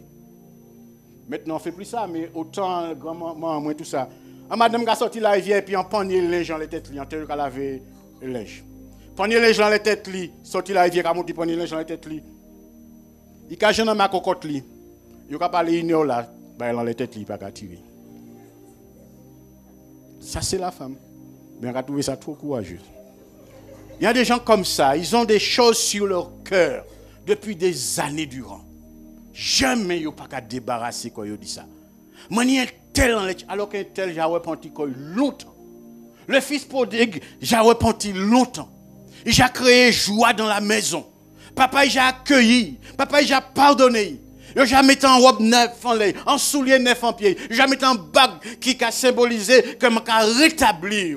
Maintenant, on ne fait plus ça, mais autant, grand-maman, moi, tout ça. Madame a sorti la rivière et puis on panier le linge dans les têtes, en terre qu'elle avait le linge. Panier le linge dans les têtes, sorti la rivière, a monté panier le linge dans les têtes. Il a jeune dans ma cocotte, il a parlé une heure là, dans les têtes, il n'a pas tiré. Ça, c'est la femme. Mais on a trouvé ça trop courageux. Il y a des gens comme ça, ils ont des choses sur leur cœur depuis des années durant. Jamais ils n'ont pas qu'à débarrasser quand ils disent ça. Manière tel alors qu'un tel, j'ai repenti longtemps. Le fils prodigue, j'ai repenti longtemps. Il a créé joie dans la maison. Papa, il a accueilli. Papa, il a pardonné. Il a mis en robe neuf en lait, en soulier neuf en pied. Il a mis en bague qui a symbolisé comme il a rétabli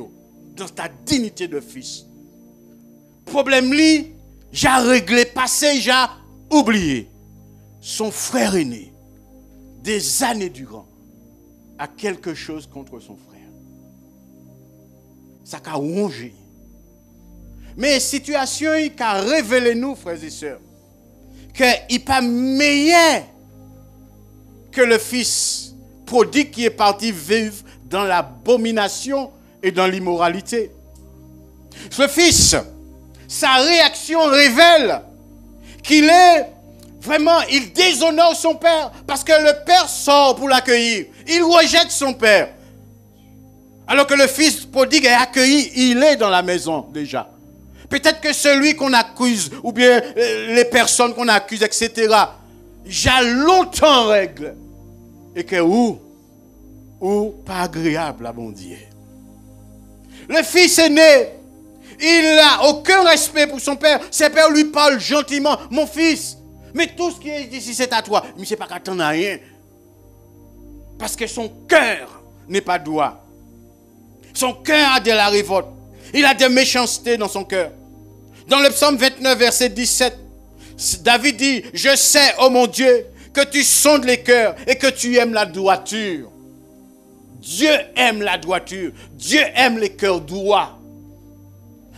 dans ta dignité de fils. Problème li, j'ai réglé, passé, j'ai oublié. Son frère aîné, des années durant, a quelque chose contre son frère. Ça a rongé. Mais situation qui a révélé nous, frères et sœurs, qu'il n'est pas meilleur que le fils prodigue qui est parti vivre dans l'abomination et dans l'immoralité. Ce fils, sa réaction révèle qu'il est vraiment, il déshonore son père parce que le père sort pour l'accueillir. Il rejette son père. Alors que le fils prodigue est accueilli, il est dans la maison déjà. Peut-être que celui qu'on accuse, ou bien les personnes qu'on accuse, etc., j'ai longtemps règle. Et que ou pas agréable à mon Dieu. Le fils aîné, il n'a aucun respect pour son père. Son père lui parle gentiment. Mon fils, mais tout ce qui est ici, c'est à toi. Mais c'est pas qu'attendre à rien. Parce que son cœur n'est pas droit. Son cœur a de la révolte. Il a des méchancetés dans son cœur. Dans le psaume 29, verset 17, David dit, « Je sais, ô mon Dieu, que tu sondes les cœurs et que tu aimes la droiture. » Dieu aime la droiture. Dieu aime les cœurs droits.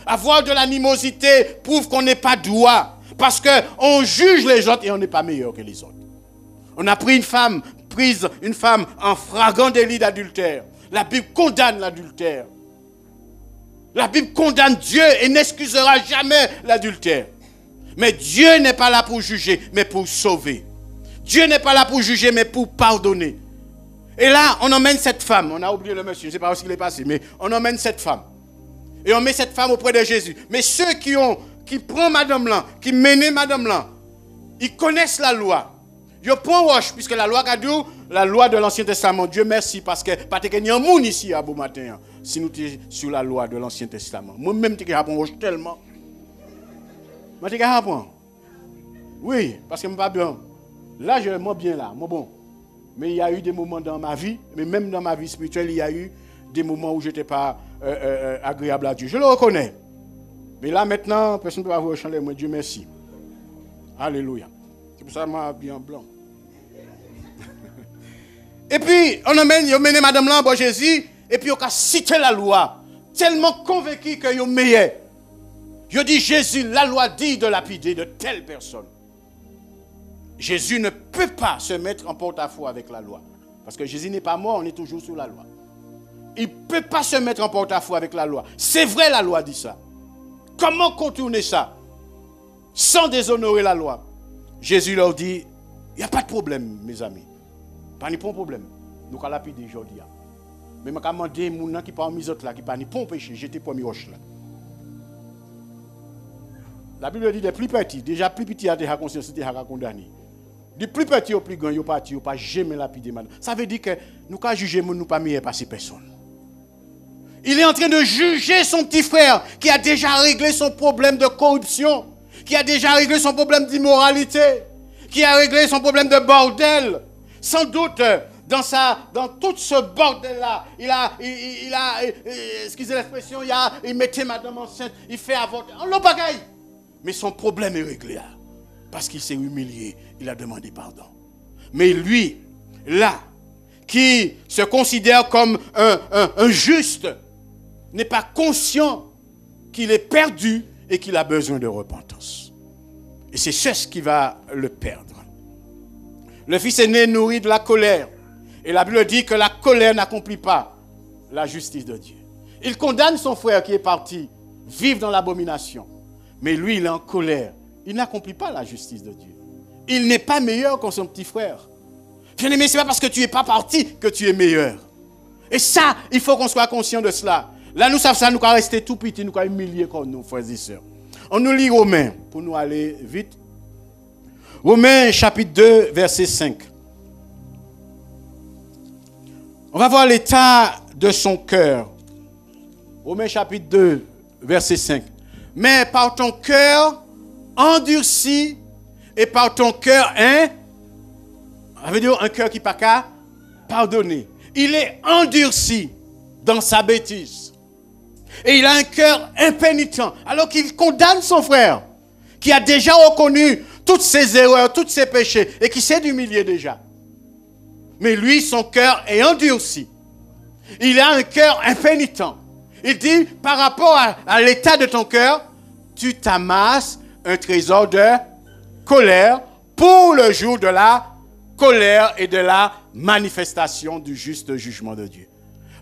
Avoir de l'animosité prouve qu'on n'est pas droit. Parce qu'on juge les autres et on n'est pas meilleur que les autres. On a pris une femme en flagrant délit d'adultère. La Bible condamne l'adultère. La Bible condamne Dieu et n'excusera jamais l'adultère. Mais Dieu n'est pas là pour juger, mais pour sauver. Dieu n'est pas là pour juger, mais pour pardonner. Et là, on emmène cette femme. On a oublié le monsieur, je ne sais pas où il est passé, mais on emmène cette femme. Et on met cette femme auprès de Jésus. Mais ceux qui prennent madame là, qui mènent madame là, ils connaissent la loi. Ils prennent roche, puisque la loi a dit, la loi de l'Ancien Testament. Dieu merci, parce que pas qu'il y a un monde ici à beau matin, si nous sommes sur la loi de l'Ancien Testament. Moi-même, je prends roche tellement. Je prends. Oui, parce que je ne suis pas bien. Là, je suis bien là, bon. Mais il y a eu des moments dans ma vie, mais même dans ma vie spirituelle, il y a eu des moments où je n'étais pas agréable à Dieu. Je le reconnais. Mais là, maintenant, personne ne peut pas vous chanter. Moi, Dieu merci. Alléluia. C'est pour ça que je suis bien blanc. Et puis, on emmène madame là, bon Jésus, et puis on a cité la loi. Tellement convaincu qu'il est meilleur. Je dis, Jésus, la loi dit de lapider de telle personne. Jésus ne peut pas se mettre en porte-à-faux avec la loi. Parce que Jésus n'est pas mort, on est toujours sous la loi. Il ne peut pas se mettre en porte-à-faux avec la loi. C'est vrai, la loi dit ça. Comment contourner ça sans déshonorer la loi? Jésus leur dit, il n'y a pas de problème, mes amis. Pas de problème. Nous allons lapider aujourd'hui. Mais je vais demander à les gens qui parlent mis autres là, qui parlent pas péché, j'étais premier roche là. La Bible dit des plus petits, déjà plus petits à des conscience, à condamner. Du plus petit au plus grand, il n'y a pas jamais lapider madame. Ça veut dire que nous ne juger, nous ne pas meilleur par ces personnes. Il est en train de juger son petit frère qui a déjà réglé son problème de corruption, qui a déjà réglé son problème d'immoralité, qui a réglé son problème de bordel. Sans doute, dans tout ce bordel-là, il a excusez l'expression, il mettait madame enceinte, il fait avorter. On l'a bagaille. Mais son problème est réglé. Parce qu'il s'est humilié, il a demandé pardon. Mais lui, là, qui se considère comme un juste, n'est pas conscient qu'il est perdu et qu'il a besoin de repentance. Et c'est ce qui va le perdre. Le fils aîné nourrit de la colère. Et la Bible dit que la colère n'accomplit pas la justice de Dieu. Il condamne son frère qui est parti vivre dans l'abomination. Mais lui, il est en colère. Il n'accomplit pas la justice de Dieu. Il n'est pas meilleur que son petit frère. Bien-aimé, ce n'est pas parce que tu n'es pas parti que tu es meilleur. Et ça, il faut qu'on soit conscient de cela. Là, nous savons ça, nous allons rester tout petits, nous allons humilier comme nous, frères et sœurs. On nous lit Romains, pour nous aller vite. Romains, chapitre 2, verset 5. On va voir l'état de son cœur. Romains, chapitre 2, verset 5. Mais par ton cœur endurci et par ton cœur, ça veut dire un cœur qui n'a pas qu'à pardonner. Il est endurci dans sa bêtise. Et il a un cœur impénitent, alors qu'il condamne son frère, qui a déjà reconnu toutes ses erreurs, tous ses péchés, et qui s'est humilié déjà. Mais lui, son cœur est endurci. Il a un cœur impénitent. Il dit, par rapport à l'état de ton cœur, tu t'amasses un trésor de colère pour le jour de la colère et de la manifestation du juste jugement de Dieu.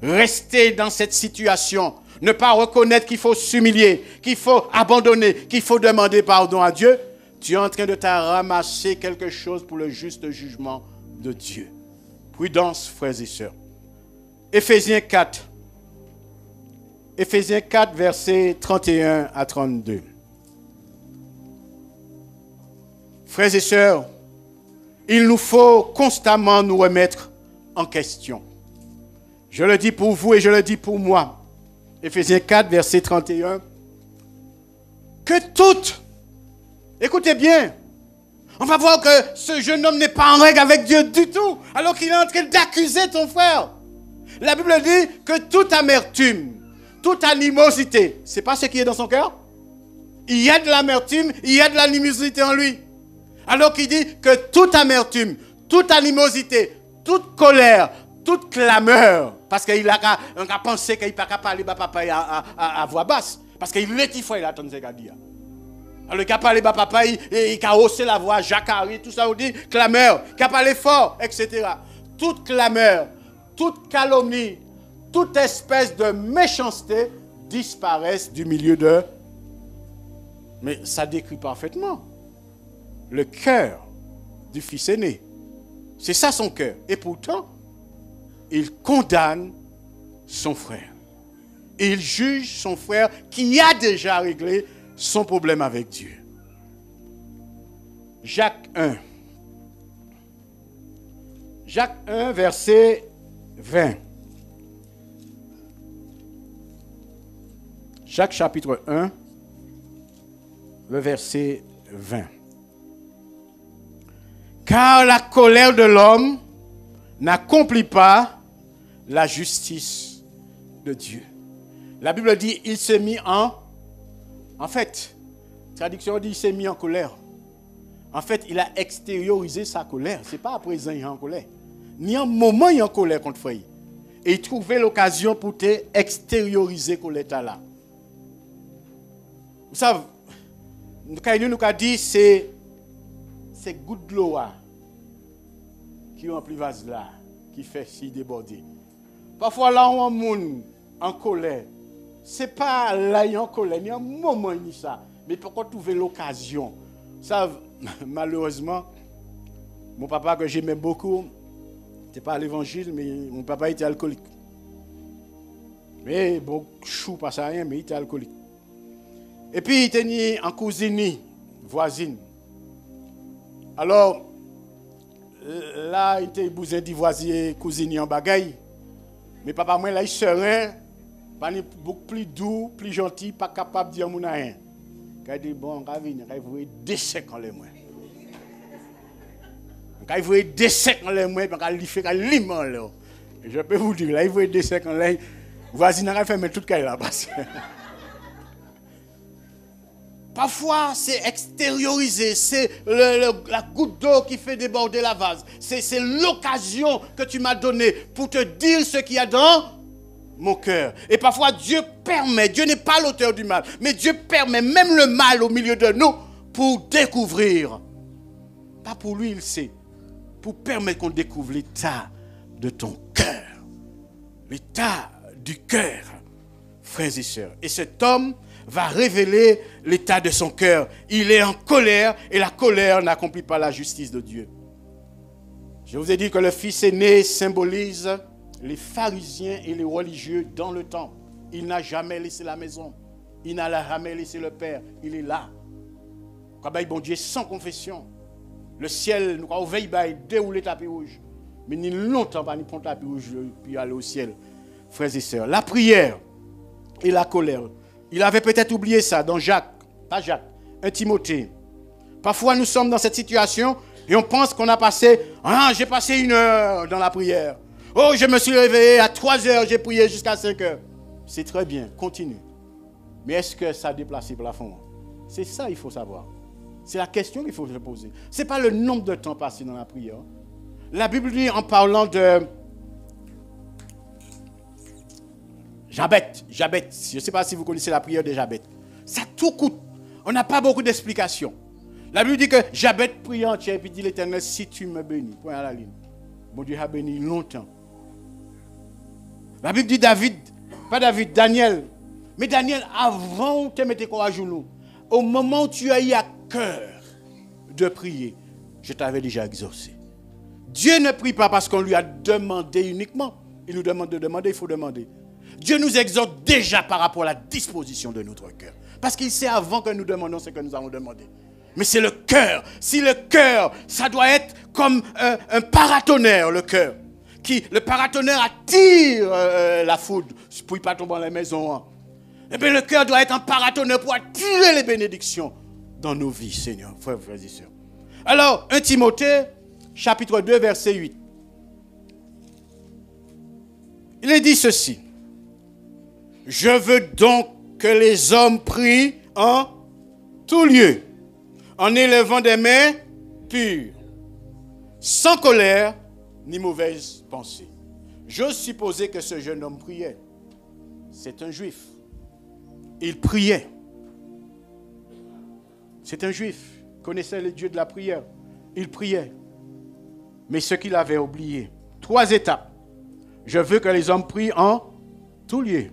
Rester dans cette situation, ne pas reconnaître qu'il faut s'humilier, qu'il faut abandonner, qu'il faut demander pardon à Dieu, tu es en train de te ramasser quelque chose pour le juste jugement de Dieu. Prudence, frères et sœurs. Éphésiens 4. Éphésiens 4, versets 31 à 32. Frères et sœurs, il nous faut constamment nous remettre en question. Je le dis pour vous et je le dis pour moi. Éphésiens 4, verset 31. Que toutes, écoutez bien, on va voir que ce jeune homme n'est pas en règle avec Dieu du tout, alors qu'il est en train d'accuser ton frère. La Bible dit que toute amertume, toute animosité, c'est pas ce qui est dans son cœur? Il y a de l'amertume, il y a de l'animosité en lui. Alors qu'il dit que toute amertume, toute animosité, toute colère, toute clameur, parce qu'il a pensé qu'il n'a pas parler papa à voix basse, parce qu'il est il a entendu ce qu'il dit. Alors il a parlé papa, il a haussé la voix, Jacques, tout ça, on dit clameur, il a parlé fort, etc. Toute clameur, toute calomnie, toute espèce de méchanceté disparaissent du milieu de... Mais ça décrit parfaitement le cœur du fils aîné. C'est ça son cœur. Et pourtant, il condamne son frère. Il juge son frère qui a déjà réglé son problème avec Dieu. Jacques 1. Jacques 1, verset 20. Jacques chapitre 1, le verset 20. Car la colère de l'homme n'accomplit pas la justice de Dieu. La Bible dit, il s'est mis en fait, la traduction dit, il s'est mis en colère. En fait, il a extériorisé sa colère. Ce n'est pas à présent il est en colère. Ni un moment il est en colère contre Frère. Et il trouvait l'occasion pour te extérioriser colère là. Vous savez, nous a dit, c'est goutte de l'eau qui remplit le vase là, qui fait si déborder. Parfois là, on a un monde en colère. Ce n'est pas là, il y a en colère, il y a un moment, il y a ça. Mais pourquoi trouver l'occasion? Ça, malheureusement, mon papa que j'aimais beaucoup, c'était pas à l'évangile, mais mon papa était alcoolique. Mais bon, chou, pas ça rien, mais il était alcoolique. Et puis, il était en cousine, voisine. Alors, là, il était bousin du voisin, cousine en bagaille. Mais papa, moi, là, il serein, beaucoup plus doux, plus gentil, pas capable de dire mon rien. Quand il dit, bon, quand il voit des secs en les mains. Quand il voit des secs en les mains, quand il fait un limon, là. Je peux vous dire, là, il voit des secs en les mains. Voisine a fait tout le cas là-bas. Parfois, c'est extériorisé, c'est la goutte d'eau qui fait déborder la vase. C'est l'occasion que tu m'as donnée pour te dire ce qu'il y a dans mon cœur. Et parfois, Dieu permet, Dieu n'est pas l'auteur du mal, mais Dieu permet même le mal au milieu de nous pour découvrir. Pas pour lui, il sait. Pour permettre qu'on découvre l'état de ton cœur. L'état du cœur, frères et sœurs. Et cet homme va révéler l'état de son cœur. Il est en colère et la colère n'accomplit pas la justice de Dieu. Je vous ai dit que le fils aîné symbolise les pharisiens et les religieux dans le temple. Il n'a jamais laissé la maison. Il n'a jamais laissé le père. Il est là. Quand bon Dieu sans confession. Le ciel, nous avons veillé à dérouler le tapis rouge. Mais ni longtemps pas ni prendre le tapis rouge puis aller au ciel. Frères et sœurs, la prière et la colère. Il avait peut-être oublié ça dans Jacques, pas Jacques, 1 Timothée. Parfois, nous sommes dans cette situation et on pense qu'on a passé, j'ai passé 1 heure dans la prière. Oh, je me suis réveillé à 3 heures, j'ai prié jusqu'à 5 heures. C'est très bien, continue. Mais est-ce que ça a déplacé le plafond? C'est ça qu'il faut savoir. C'est la question qu'il faut se poser. Ce n'est pas le nombre de temps passé dans la prière. La Bible dit en parlant de Jabet. Je ne sais pas si vous connaissez la prière de Jabet. Ça tout coûte. On n'a pas beaucoup d'explications. La Bible dit que Jabet prie entière et puis dit l'Éternel, si tu me bénis. Point à la ligne. Mon Dieu a béni longtemps. La Bible dit Daniel. Mais Daniel, avant de te mettre à genoux, au moment où tu as eu à cœur de prier, je t'avais déjà exaucé. Dieu ne prie pas parce qu'on lui a demandé uniquement. Il nous demande de demander, il faut demander. Dieu nous exhorte déjà par rapport à la disposition de notre cœur. Parce qu'il sait avant que nous demandons ce que nous allons demander. Mais c'est le cœur. Si le cœur, ça doit être comme un paratonnerre, le cœur. Le paratonnerre attire la foudre pour ne pas tomber dans la maison. Eh bien, le cœur doit être un paratonnerre pour attirer les bénédictions dans nos vies, Seigneur, frères et sœurs. Alors, 1 Timothée, chapitre 2, verset 8. Il est dit ceci. Je veux donc que les hommes prient en tout lieu, en élevant des mains pures, sans colère ni mauvaise pensée. J'ose supposer que ce jeune homme priait. C'est un juif. Il priait. C'est un juif. Il connaissait le Dieu de la prière. Il priait. Mais ce qu'il avait oublié, 3 étapes. Je veux que les hommes prient en tout lieu.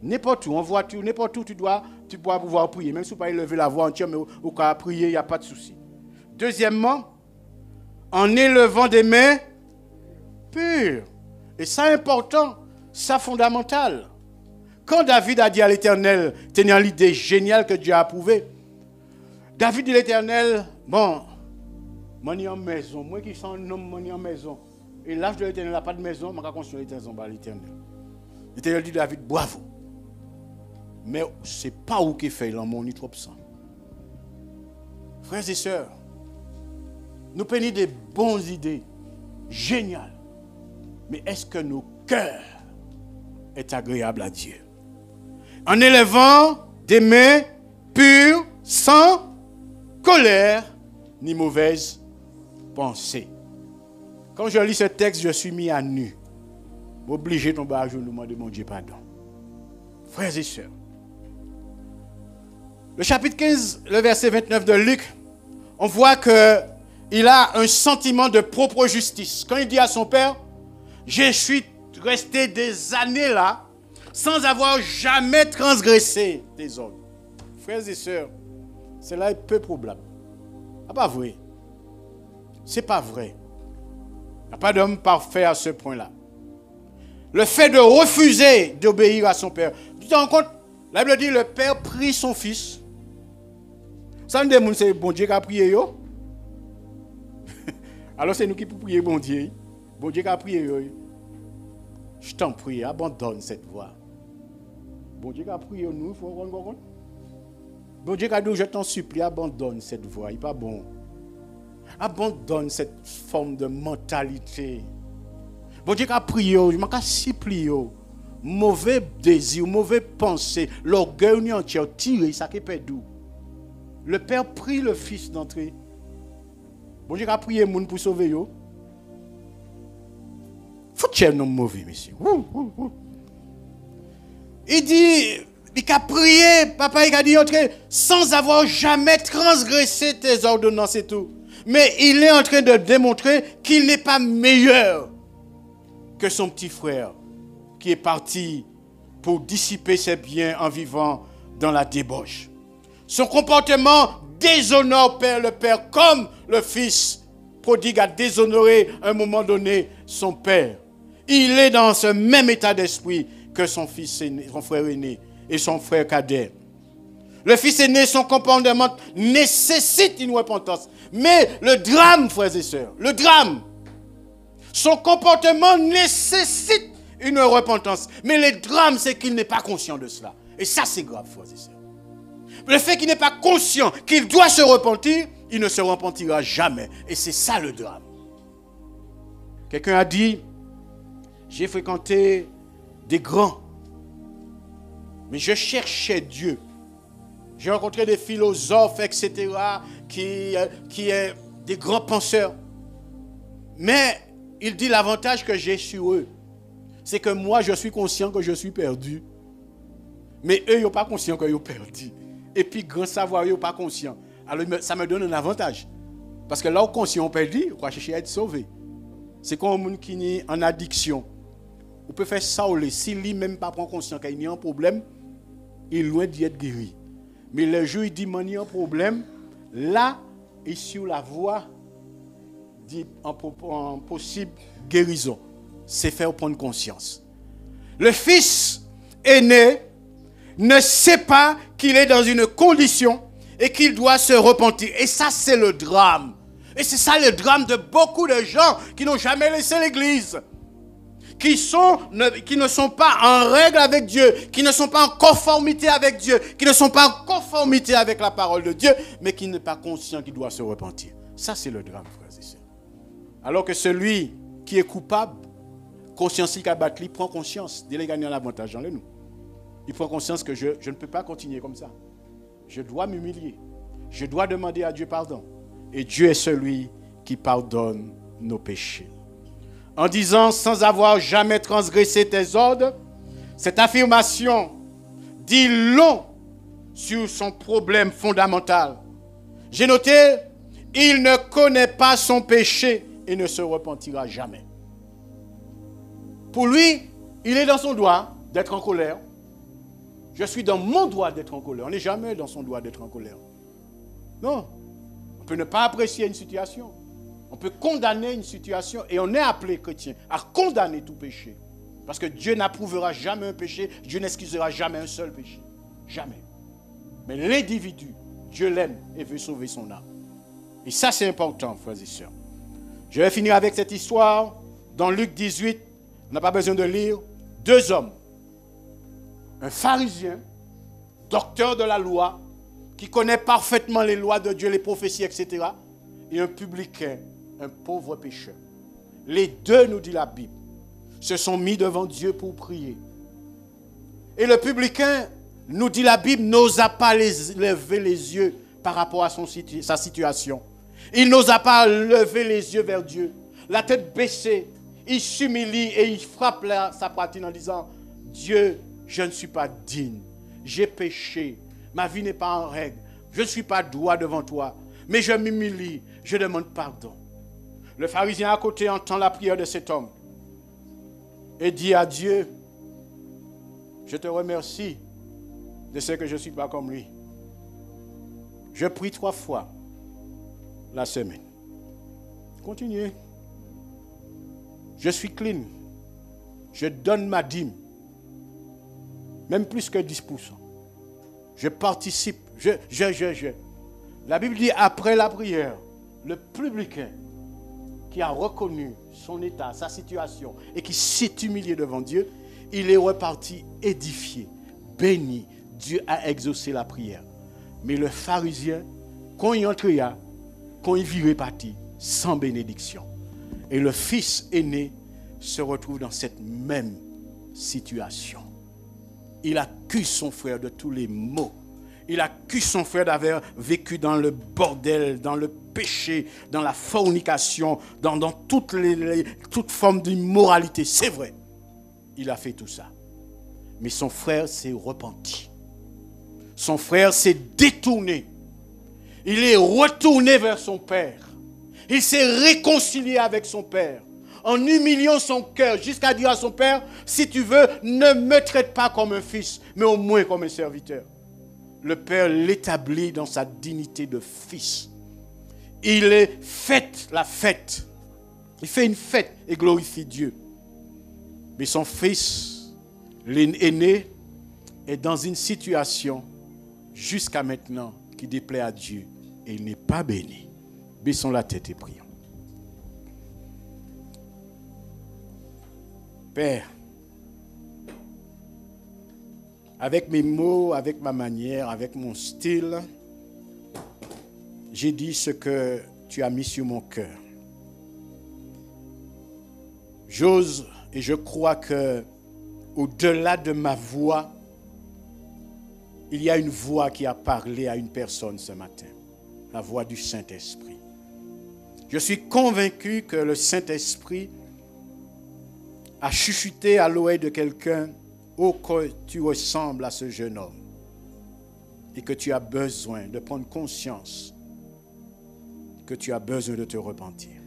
N'importe où, en voiture, n'importe où tu dois pouvoir prier. Même si tu ne peux pas élever la voix entière, mais au cas de prier, il n'y a pas de souci. Deuxièmement, en élevant des mains pures. Et ça important, ça fondamental. Quand David a dit à l'Éternel, tenant l'idée géniale que Dieu a approuvée, David dit à l'Éternel, bon, moi en maison, moi qui suis un homme, moi en maison. Et l'âge de l'Éternel n'a pas de maison, je vais construire l'Éternel. L'Éternel dit à David, bravo. Mais ce n'est pas où qu'il fait l'amour ni trop sang. Frères et sœurs, nous prenons des bonnes idées, géniales. Mais est-ce que nos cœurs sont agréables à Dieu? En élevant des mains pures, sans colère ni mauvaise pensée. Quand je lis ce texte, je suis mis à nu. Obligé de tomber à genoux, demander mon Dieu pardon. Frères et sœurs, le chapitre 15, le verset 29 de Luc, on voit qu'il a un sentiment de propre justice. Quand il dit à son père, je suis resté des années là, sans avoir jamais transgressé tes ordres. Frères et sœurs, c'est là un peu probable. C'est pas vrai. C'est pas vrai. Il n'y a pas d'homme parfait à ce point-là. Le fait de refuser d'obéir à son père. Tu te rends compte? La Bible dit le père prie son fils. Ça nous dit c'est bon Dieu qui a prié. Alors c'est nous qui pouvons prier bon Dieu. Bon Dieu qui a prié. Je t'en prie, abandonne cette voie. Bon Dieu qui a prié nous, il faut comprendre. Bon Dieu qui a dit je t'en supplie, abandonne cette voie. Il n'est pas bon. Abandonne cette forme de mentalité. Bon Dieu qui a prié, je m'en supplie. Mauvais désir, mauvais pensée, l'orgueil entier, tiré, ça qui est perdu. le père prie le fils d'entrer. Bon Dieu a prié moun pour sauver yo. Faut que non mauvais monsieur. Il dit il a prié, papa il a dit entrer sans avoir jamais transgressé tes ordonnances et tout. Mais il est en train de démontrer qu'il n'est pas meilleur que son petit frère qui est parti pour dissiper ses biens en vivant dans la débauche. Son comportement déshonore le père comme le fils prodigue a déshonoré à un moment donné son père. Il est dans ce même état d'esprit que son fils aîné, son frère aîné et son frère cadet. Le fils aîné, son comportement nécessite une repentance. Mais le drame, frères et sœurs, le drame, son comportement nécessite une repentance. Mais le drame, c'est qu'il n'est pas conscient de cela. Et ça, c'est grave, frères et sœurs. Le fait qu'il n'est pas conscient qu'il doit se repentir, il ne se repentira jamais. Et c'est ça le drame. Quelqu'un a dit, j'ai fréquenté des grands, mais je cherchais Dieu. J'ai rencontré des philosophes, etc., qui est des grands penseurs. Mais il dit l'avantage que j'ai sur eux, c'est que moi, je suis conscient que je suis perdu. Mais eux, ils ne sont pas conscients qu'ils sont perdus. Et puis, grand savoir, ils ne sont pas conscients. Alors, ça me donne un avantage. Parce que là où conscient, on perdu, on va chercher à être sauvé. C'est comme un monde qui est en addiction. On peut faire ça, s'il lui-même pas prend conscience qu'il y a un problème, il est loin d'y être guéri. Mais le jour où il dit qu'il y a un problème, là, il est sur la voie en possible guérison. C'est faire prendre conscience. Le fils aîné ne sait pas qu'il est dans une condition et qu'il doit se repentir. Et ça, c'est le drame. Et c'est ça le drame de beaucoup de gens qui n'ont jamais laissé l'église. Qui ne sont pas en règle avec Dieu, qui ne sont pas en conformité avec Dieu, qui ne sont pas en conformité avec la parole de Dieu, mais qui n'est pas conscient qu'il doit se repentir. Ça, c'est le drame, frères et sœurs. Alors que celui qui est coupable, conscience qui a battu, prend conscience, dès qu'il gagne un avantage dans le nous. Il prend conscience que je ne peux pas continuer comme ça. Je dois m'humilier. Je dois demander à Dieu pardon. Et Dieu est celui qui pardonne nos péchés. En disant, sans avoir jamais transgressé tes ordres, cette affirmation dit long sur son problème fondamental. J'ai noté, il ne connaît pas son péché et ne se repentira jamais. Pour lui, il est dans son droit d'être en colère. Je suis dans mon droit d'être en colère. On n'est jamais dans son droit d'être en colère. Non. On peut ne pas apprécier une situation. On peut condamner une situation et on est appelé chrétien à condamner tout péché. Parce que Dieu n'approuvera jamais un péché, Dieu n'excusera jamais un seul péché. Jamais. Mais l'individu, Dieu l'aime et veut sauver son âme. Et ça, c'est important, frères et sœurs. Je vais finir avec cette histoire. Dans Luc 18, on n'a pas besoin de lire. 2 hommes. Un pharisien, docteur de la loi, qui connaît parfaitement les lois de Dieu, les prophéties, etc. Et un publicain, un pauvre pécheur. Les deux, nous dit la Bible, se sont mis devant Dieu pour prier. Et le publicain, nous dit la Bible, n'osa pas lever les yeux par rapport à sa situation. Il n'osa pas lever les yeux vers Dieu. La tête baissée, il s'humilie et il frappe sa poitrine en disant, Dieu, je ne suis pas digne. J'ai péché. Ma vie n'est pas en règle. Je ne suis pas droit devant toi. Mais je m'humilie. Je demande pardon. Le pharisien à côté entend la prière de cet homme et dit à Dieu, je te remercie de ce que je ne suis pas comme lui. Je prie 3 fois la semaine. Continuez. Je suis clean. Je donne ma dîme. Même plus que 10%. Je participe. La Bible dit, après la prière, le publicain qui a reconnu son état, sa situation, et qui s'est humilié devant Dieu, il est reparti édifié, béni. Dieu a exaucé la prière. Mais le pharisien, quand il entrait, quand il vit reparti, sans bénédiction. Et le fils aîné se retrouve dans cette même situation. Il accuse son frère de tous les maux. Il accuse son frère d'avoir vécu dans le bordel, dans le péché, dans la fornication, dans toute forme d'immoralité. C'est vrai. Il a fait tout ça. Mais son frère s'est repenti. Son frère s'est détourné. Il est retourné vers son père. Il s'est réconcilié avec son père. En humiliant son cœur jusqu'à dire à son père, si tu veux, ne me traite pas comme un fils, mais au moins comme un serviteur. Le père l'établit dans sa dignité de fils. Il fête la fête. Il fait une fête et glorifie Dieu. Mais son fils, l'aîné, est dans une situation jusqu'à maintenant qui déplaît à Dieu. Et il n'est pas béni. Baissons la tête et prions. Père, avec mes mots, avec ma manière, avec mon style, j'ai dit ce que tu as mis sur mon cœur. J'ose et je crois que au-delà de ma voix, il y a une voix qui a parlé à une personne ce matin, la voix du Saint-Esprit. Je suis convaincu que le Saint-Esprit a chuchoté à l'oreille de quelqu'un, oh que tu ressembles à ce jeune homme et que tu as besoin de prendre conscience que tu as besoin de te repentir.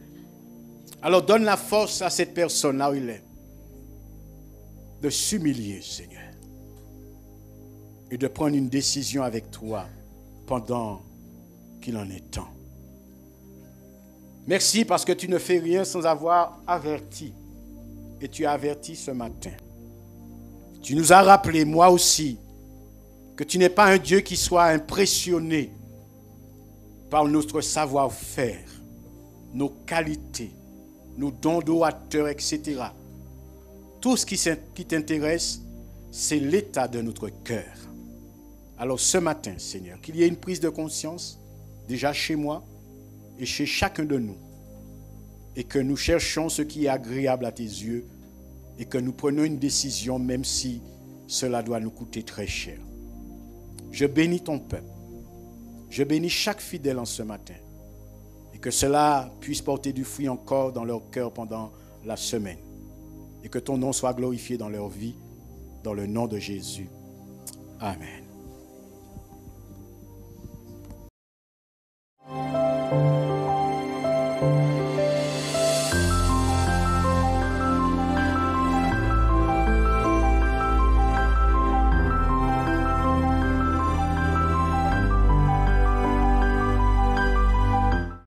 Alors donne la force à cette personne là où il est de s'humilier, Seigneur, et de prendre une décision avec toi pendant qu'il en est temps. Merci parce que tu ne fais rien sans avoir averti. Et tu as averti ce matin. Tu nous as rappelé, moi aussi, que tu n'es pas un Dieu qui soit impressionné par notre savoir-faire, nos qualités, nos dons d'orateur, etc. Tout ce qui t'intéresse, c'est l'état de notre cœur. Alors ce matin, Seigneur, qu'il y ait une prise de conscience, déjà chez moi et chez chacun de nous, et que nous cherchions ce qui est agréable à tes yeux et que nous prenions une décision même si cela doit nous coûter très cher. Je bénis ton peuple. Je bénis chaque fidèle en ce matin et que cela puisse porter du fruit encore dans leur cœur pendant la semaine et que ton nom soit glorifié dans leur vie, dans le nom de Jésus. Amen.